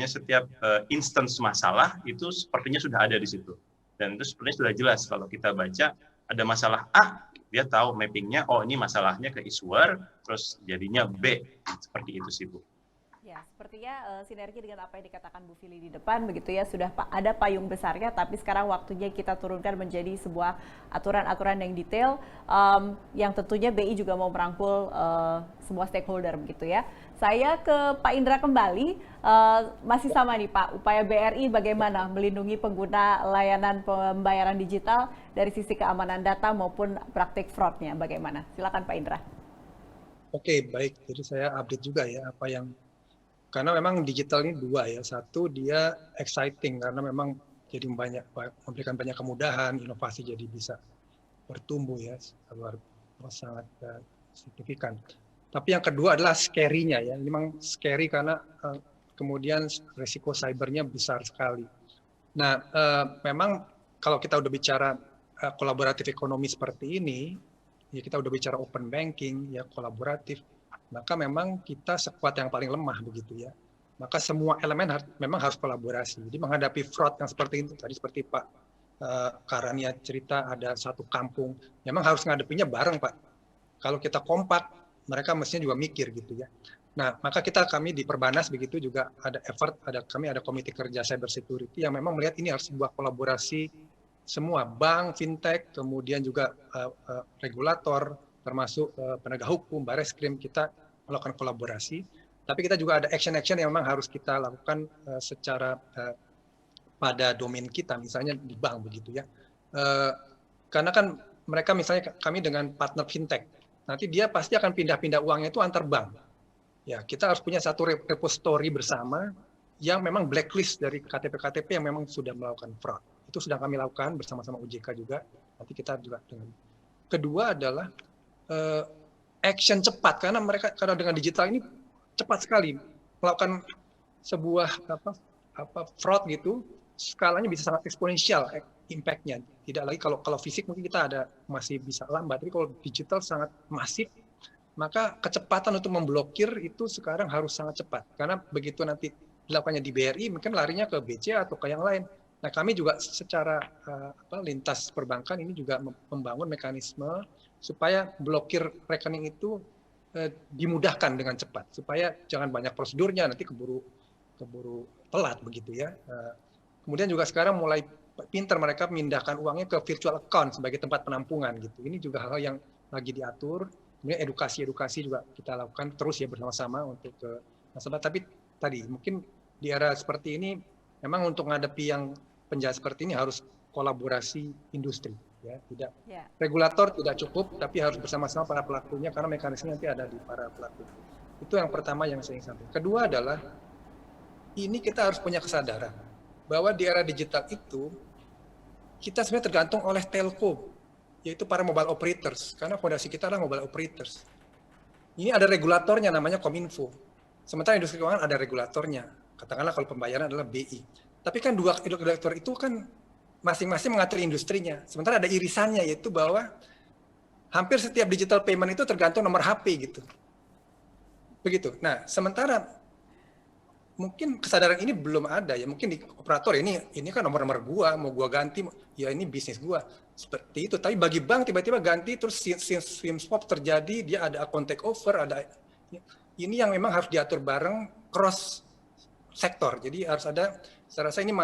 setiap instance masalah itu sepertinya sudah ada di situ, dan itu sepertinya sudah jelas kalau kita baca ada masalah A, dia tahu mappingnya, oh ini masalahnya ke issuer, terus jadinya B, seperti itu sih Bu. Ya, sepertinya sinergi dengan apa yang dikatakan Bu Fili di depan, begitu ya, sudah ada payung besarnya, tapi sekarang waktunya kita turunkan menjadi sebuah aturan-aturan yang detail, yang tentunya BI juga mau merangkul semua stakeholder, begitu ya. Saya ke Pak Indra kembali, masih sama nih Pak, upaya BRI bagaimana melindungi pengguna layanan pembayaran digital dari sisi keamanan data maupun praktik fraud-nya, bagaimana? Silakan Pak Indra. Oke, baik. Jadi saya update juga ya apa yang, karena memang digital ini dua ya. Satu, dia exciting karena memang jadi memberikan banyak kemudahan, inovasi jadi bisa bertumbuh ya, sangat signifikan. Tapi yang kedua adalah scary-nya ya. Ini memang scary karena kemudian risiko cybernya besar sekali. Nah, memang kalau kita udah bicara kolaboratif ekonomi seperti ini, ya kita udah bicara open banking, ya kolaboratif, maka memang kita sekuat yang paling lemah begitu ya. Maka semua elemen memang harus kolaborasi. Jadi menghadapi fraud yang seperti itu, tadi seperti Pak Karania cerita ada satu kampung, memang harus menghadapinya bareng Pak. Kalau kita kompak, mereka mestinya juga mikir gitu ya. Nah, maka kami di Perbanas begitu juga ada effort, kami ada komite kerja cyber security yang memang melihat ini harus sebuah kolaborasi semua bank, fintech, kemudian juga regulator, termasuk penegak hukum, Bareskrim, kita melakukan kolaborasi. Tapi kita juga ada action-action yang memang harus kita lakukan secara pada domain kita, misalnya di bank begitu ya. Karena kan mereka misalnya kami dengan partner fintech, nanti dia pasti akan pindah-pindah uangnya itu antar bank. Ya, kita harus punya satu repository bersama yang memang blacklist dari KTP-KTP yang memang sudah melakukan fraud. Itu sedang kami lakukan bersama-sama OJK juga. Nanti kita juga dengan. Kedua adalah action cepat, karena dengan digital ini cepat sekali melakukan sebuah fraud gitu, skalanya bisa sangat eksponensial impact-nya. Tidak lagi kalau fisik mungkin kita masih bisa lambat, tapi kalau digital sangat masif, maka kecepatan untuk memblokir itu sekarang harus sangat cepat. Karena begitu nanti dilakukannya di BRI, mungkin larinya ke BC atau ke yang lain. Nah, kami juga secara lintas perbankan ini juga membangun mekanisme supaya blokir rekening itu dimudahkan dengan cepat, supaya jangan banyak prosedurnya, nanti keburu telat begitu ya. Kemudian juga sekarang mulai pintar mereka memindahkan uangnya ke virtual account sebagai tempat penampungan gitu. Ini juga hal yang lagi diatur. Kemudian edukasi juga kita lakukan terus ya bersama-sama untuk ke nasabah. Tapi tadi mungkin di era seperti ini memang untuk menghadapi yang penjahat seperti ini harus kolaborasi industri ya, regulator tidak cukup, tapi harus bersama-sama para pelakunya karena mekanisme nanti ada di para pelaku. Itu yang pertama yang saya ingin sampaikan. Kedua adalah ini kita harus punya kesadaran bahwa di era digital itu kita sebenarnya tergantung oleh telco, yaitu para mobile operators, karena fondasi kita adalah mobile operators. Ini ada regulatornya namanya Kominfo. Sementara industri keuangan ada regulatornya. Katakanlah kalau pembayaran adalah BI. Tapi kan dua regulator itu kan masing-masing mengatur industrinya. Sementara ada irisannya, yaitu bahwa hampir setiap digital payment itu tergantung nomor HP gitu. Begitu. Nah, sementara mungkin kesadaran ini belum ada ya. Mungkin di operator ini kan nomor-nomor gua, mau gua ganti, ya ini bisnis gua. Seperti itu. Tapi bagi bank tiba-tiba ganti terus SIM swap terjadi, dia ada account takeover, ada ini yang memang harus diatur bareng cross sektor. Jadi harus ada, saya rasa ini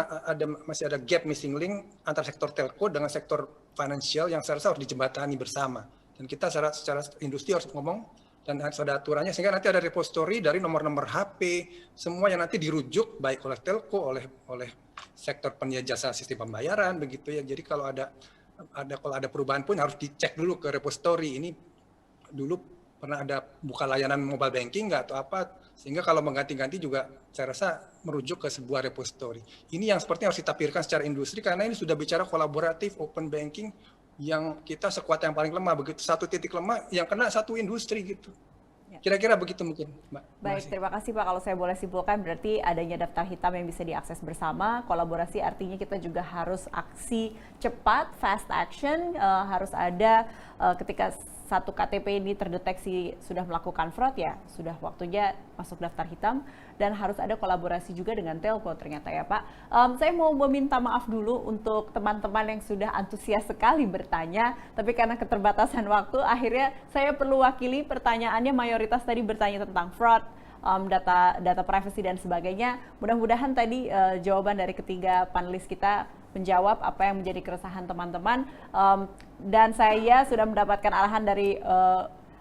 masih ada gap missing link antara sektor telco dengan sektor financial yang saya rasa harus dijembatani bersama. Dan kita secara industri harus ngomong dan harus ada aturannya sehingga nanti ada repository dari nomor-nomor HP, semua yang nanti dirujuk baik oleh telco, oleh sektor penyedia jasa sistem pembayaran begitu ya. Jadi kalau ada perubahan pun harus dicek dulu ke repository. Ini dulu pernah ada buka layanan mobile banking nggak atau apa, sehingga kalau mengganti-ganti juga saya rasa merujuk ke sebuah repository. Ini yang sepertinya harus kita pikirkan secara industri karena ini sudah bicara kolaboratif, open banking, yang kita sekuat yang paling lemah, begitu satu titik lemah yang kena satu industri gitu. Kira-kira begitu mungkin, Mbak. Baik, terima kasih Pak. Kalau saya boleh simpulkan berarti adanya daftar hitam yang bisa diakses bersama. Kolaborasi artinya kita juga harus aksi cepat, fast action, harus ada ketika satu KTP ini terdeteksi sudah melakukan fraud ya, sudah waktunya masuk daftar hitam dan harus ada kolaborasi juga dengan telco ternyata ya Pak. Saya mau meminta maaf dulu untuk teman-teman yang sudah antusias sekali bertanya, tapi karena keterbatasan waktu akhirnya saya perlu wakili pertanyaannya, mayoritas tadi bertanya tentang fraud, data privacy dan sebagainya. Mudah-mudahan tadi jawaban dari ketiga panelis kita menjawab apa yang menjadi keresahan teman-teman, dan saya sudah mendapatkan arahan dari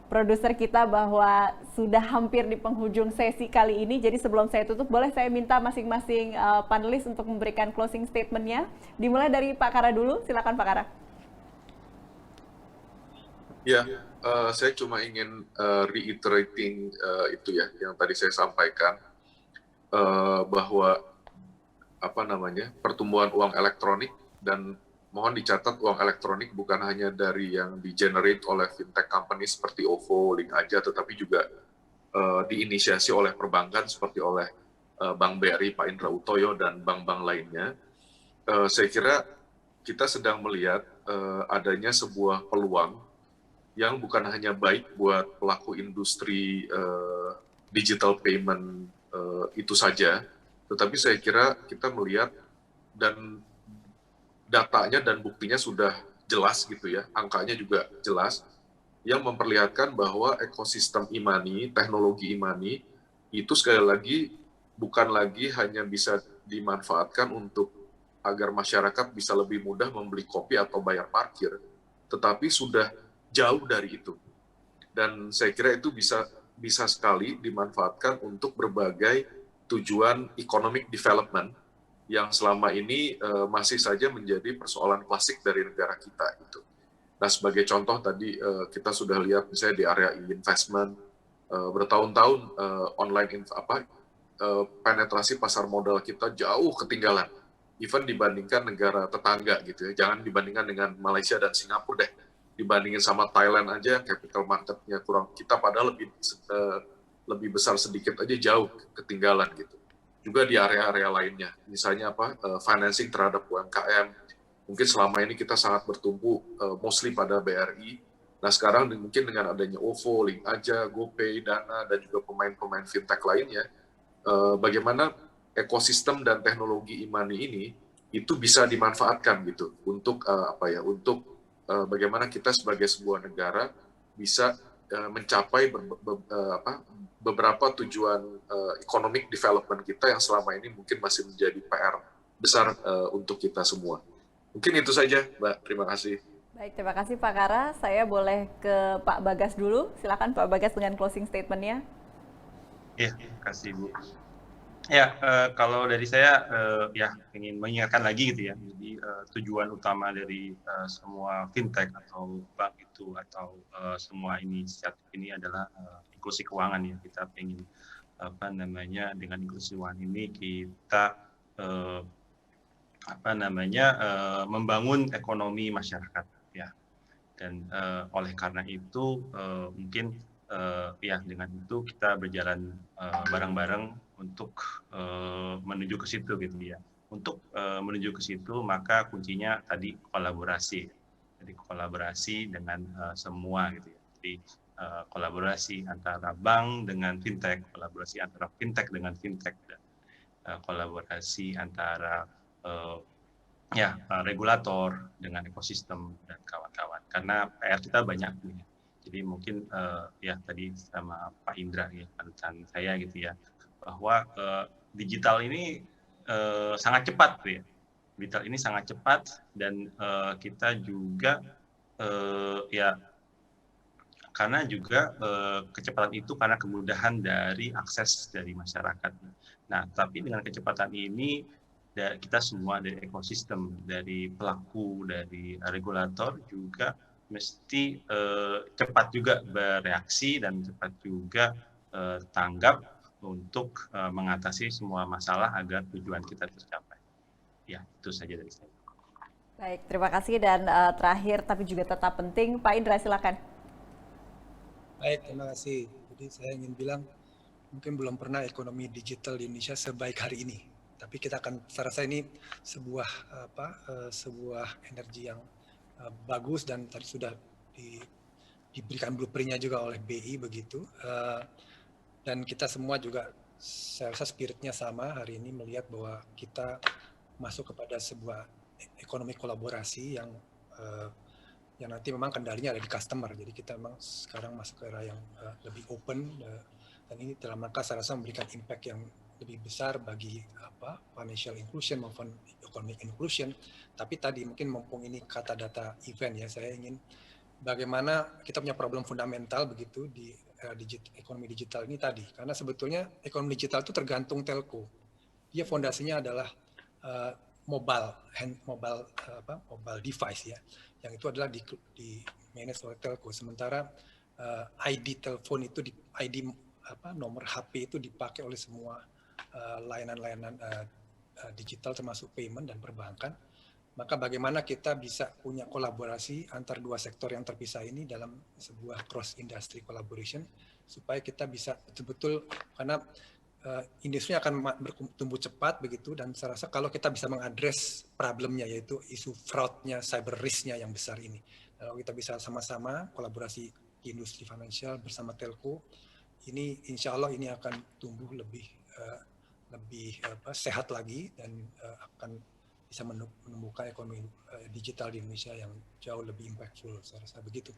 produser kita bahwa sudah hampir di penghujung sesi kali ini. Jadi sebelum saya tutup, boleh saya minta masing-masing panelis untuk memberikan closing statement-nya. Dimulai dari Pak Kara dulu, silakan Pak Kara. Ya, saya cuma ingin reiterating itu ya, yang tadi saya sampaikan, bahwa pertumbuhan uang elektronik, dan mohon dicatat uang elektronik bukan hanya dari yang di-generate oleh fintech company seperti OVO, Link Aja, tetapi juga diinisiasi oleh perbankan seperti oleh Bank BRI, Pak Indra Utoyo, dan bank-bank lainnya. Saya kira kita sedang melihat adanya sebuah peluang yang bukan hanya baik buat pelaku industri digital payment itu saja, tetapi saya kira kita melihat dan datanya dan buktinya sudah jelas gitu ya, angkanya juga jelas, yang memperlihatkan bahwa ekosistem e-money, teknologi e-money, itu sekali lagi bukan lagi hanya bisa dimanfaatkan untuk agar masyarakat bisa lebih mudah membeli kopi atau bayar parkir, tetapi sudah jauh dari itu. Dan saya kira itu bisa sekali dimanfaatkan untuk berbagai tujuan economic development yang selama ini masih saja menjadi persoalan klasik dari negara kita gitu. Nah, sebagai contoh tadi kita sudah lihat misalnya di area investment bertahun-tahun online penetrasi pasar modal kita jauh ketinggalan, even dibandingkan negara tetangga gitu ya. Jangan dibandingkan dengan Malaysia dan Singapura deh, dibandingin sama Thailand aja capital marketnya kurang, kita padahal lebih besar sedikit aja jauh ketinggalan gitu. Juga di area-area lainnya, misalnya financing terhadap UMKM, mungkin selama ini kita sangat bertumpu mostly pada BRI. Nah sekarang mungkin dengan adanya OVO, Link Aja, GoPay, Dana, dan juga pemain-pemain fintech lainnya, bagaimana ekosistem dan teknologi e-money ini itu bisa dimanfaatkan gitu untuk bagaimana kita sebagai sebuah negara bisa mencapai beberapa tujuan economic development kita yang selama ini mungkin masih menjadi PR besar untuk kita semua. Mungkin itu saja, Mbak. Terima kasih. Baik, terima kasih Pak Kara. Saya boleh ke Pak Bagas dulu. Silakan Pak Bagas dengan closing statement-nya. Ya, terima kasih Bu. Ya, kalau dari saya ya ingin mengingatkan lagi gitu ya. Jadi tujuan utama dari semua fintech atau bank itu atau semua inisiatif ini adalah inklusi keuangan ya. Kita ingin dengan inklusi keuangan ini kita membangun ekonomi masyarakat ya. Dan oleh karena itu mungkin ya dengan itu kita berjalan bareng-bareng untuk menuju ke situ gitu ya. Untuk menuju ke situ maka kuncinya tadi kolaborasi. Jadi kolaborasi dengan semua gitu ya. Jadi kolaborasi antara bank dengan fintech, kolaborasi antara fintech dengan fintech, dan kolaborasi antara regulator dengan ekosistem dan kawan-kawan. Karena PR kita banyak nih. Jadi mungkin tadi sama Pak Indra ya, panutan saya gitu ya, bahwa digital ini sangat cepat tuh ya. Digital ini sangat cepat dan kita juga karena juga kecepatan itu karena kemudahan dari akses dari masyarakat. Nah, tapi dengan kecepatan ini kita semua dari ekosistem, dari pelaku, dari regulator juga mesti cepat juga bereaksi dan cepat juga tanggap untuk mengatasi semua masalah agar tujuan kita tercapai. Ya, itu saja dari saya. Baik, terima kasih dan terakhir tapi juga tetap penting, Pak Indra silakan. Baik, terima kasih. Jadi saya ingin bilang mungkin belum pernah ekonomi digital di Indonesia sebaik hari ini. Tapi kita akan, saya rasa ini sebuah energi yang bagus dan tadi sudah diberikan blueprint-nya juga oleh BI begitu. Dan kita semua juga saya rasa spiritnya sama hari ini melihat bahwa kita masuk kepada sebuah ekonomi kolaborasi yang nanti memang kendalinya ada di customer. Jadi kita memang sekarang masuk ke era yang lebih open dan ini dalam rangka saya rasa memberikan impact yang lebih besar bagi financial inclusion maupun economic inclusion. Tapi tadi mungkin mumpung ini kata data event ya, saya ingin bagaimana kita punya problem fundamental begitu di ekonomi digital ini tadi. Karena sebetulnya ekonomi digital itu tergantung telco. Dia fondasinya adalah mobile device ya, yang itu adalah di manage oleh telco. Sementara ID telepon itu nomor HP itu dipakai oleh semua layanan-layanan digital termasuk payment dan perbankan. Maka bagaimana kita bisa punya kolaborasi antar dua sektor yang terpisah ini dalam sebuah cross industry collaboration supaya kita bisa betul-betul, karena industri akan bertumbuh cepat begitu, dan saya rasa kalau kita bisa mengadres problemnya yaitu isu fraud-nya, cyber risk-nya yang besar ini. Kalau kita bisa sama-sama kolaborasi di industri financial bersama telco, ini insya Allah ini akan tumbuh lebih sehat lagi dan akan bisa menemukan ekonomi digital di Indonesia yang jauh lebih impactful, saya rasa begitu.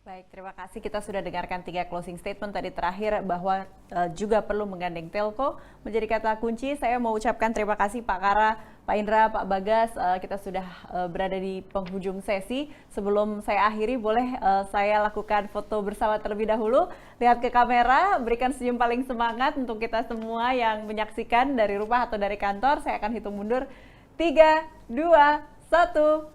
Baik, terima kasih. Kita sudah dengarkan 3 closing statement tadi terakhir bahwa juga perlu menggandeng telco menjadi kata kunci. Saya mau ucapkan terima kasih Pak Kara, Pak Indra, Pak Bagas. Kita sudah berada di penghujung sesi. Sebelum saya akhiri, boleh saya lakukan foto bersama terlebih dahulu. Lihat ke kamera, berikan senyum paling semangat untuk kita semua yang menyaksikan dari rumah atau dari kantor. Saya akan hitung mundur. 3, 2, 1.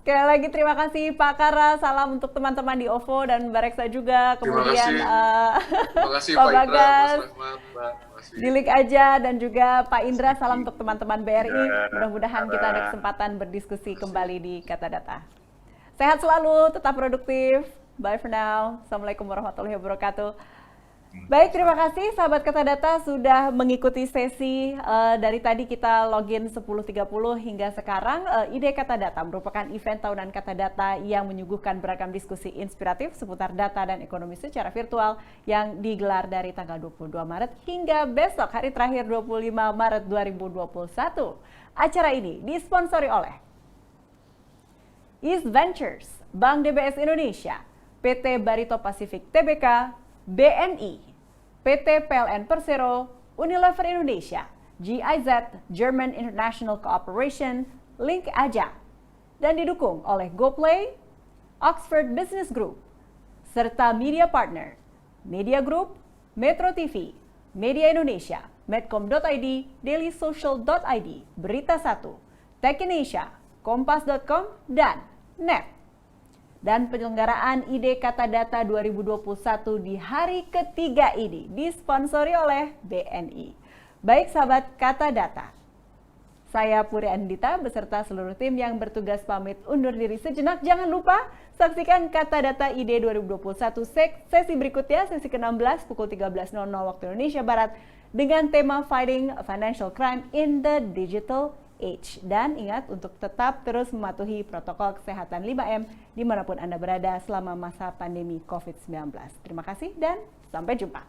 Sekali lagi terima kasih Pak Kara, salam untuk teman-teman di OVO dan Mbak Reksa juga, kemudian terima kasih Pak Pak Bagas, Indra, Dilik Aja, dan juga Pak Indra, salam untuk teman-teman BRI. Mudah-mudahan kita ada kesempatan berdiskusi kembali di Kata Data. Sehat selalu, tetap produktif. Bye for now. Assalamualaikum warahmatullahi wabarakatuh. Baik, terima kasih sahabat Kata Data sudah mengikuti sesi dari tadi kita login 10.30 hingga sekarang. Ide Kata Data merupakan event tahunan Kata Data yang menyuguhkan beragam diskusi inspiratif seputar data dan ekonomi secara virtual yang digelar dari tanggal 22 Maret hingga besok hari terakhir 25 Maret 2021. Acara ini disponsori oleh East Ventures, Bank DBS Indonesia, PT Barito Pacific Tbk, BNI, PT PLN Persero, Unilever Indonesia, GIZ, German International Cooperation, Link Aja, dan didukung oleh GoPlay, Oxford Business Group, serta media partner, Media Group, Metro TV, Media Indonesia, Medcom.id, dailysocial.id, Berita 1, Tech Indonesia, Kompas.com, dan NET. Dan penyelenggaraan Ide Kata Data 2021 di hari ketiga ini disponsori oleh BNI. Baik sahabat Kata Data, saya Puri Andita beserta seluruh tim yang bertugas pamit undur diri sejenak. Jangan lupa saksikan Kata Data Ide 2021 sesi berikutnya, sesi ke-16 pukul 13.00 waktu Indonesia Barat dengan tema Fighting Financial Crime in the Digital Age. Dan ingat untuk tetap terus mematuhi protokol kesehatan 5M dimanapun Anda berada selama masa pandemi COVID-19. Terima kasih dan sampai jumpa.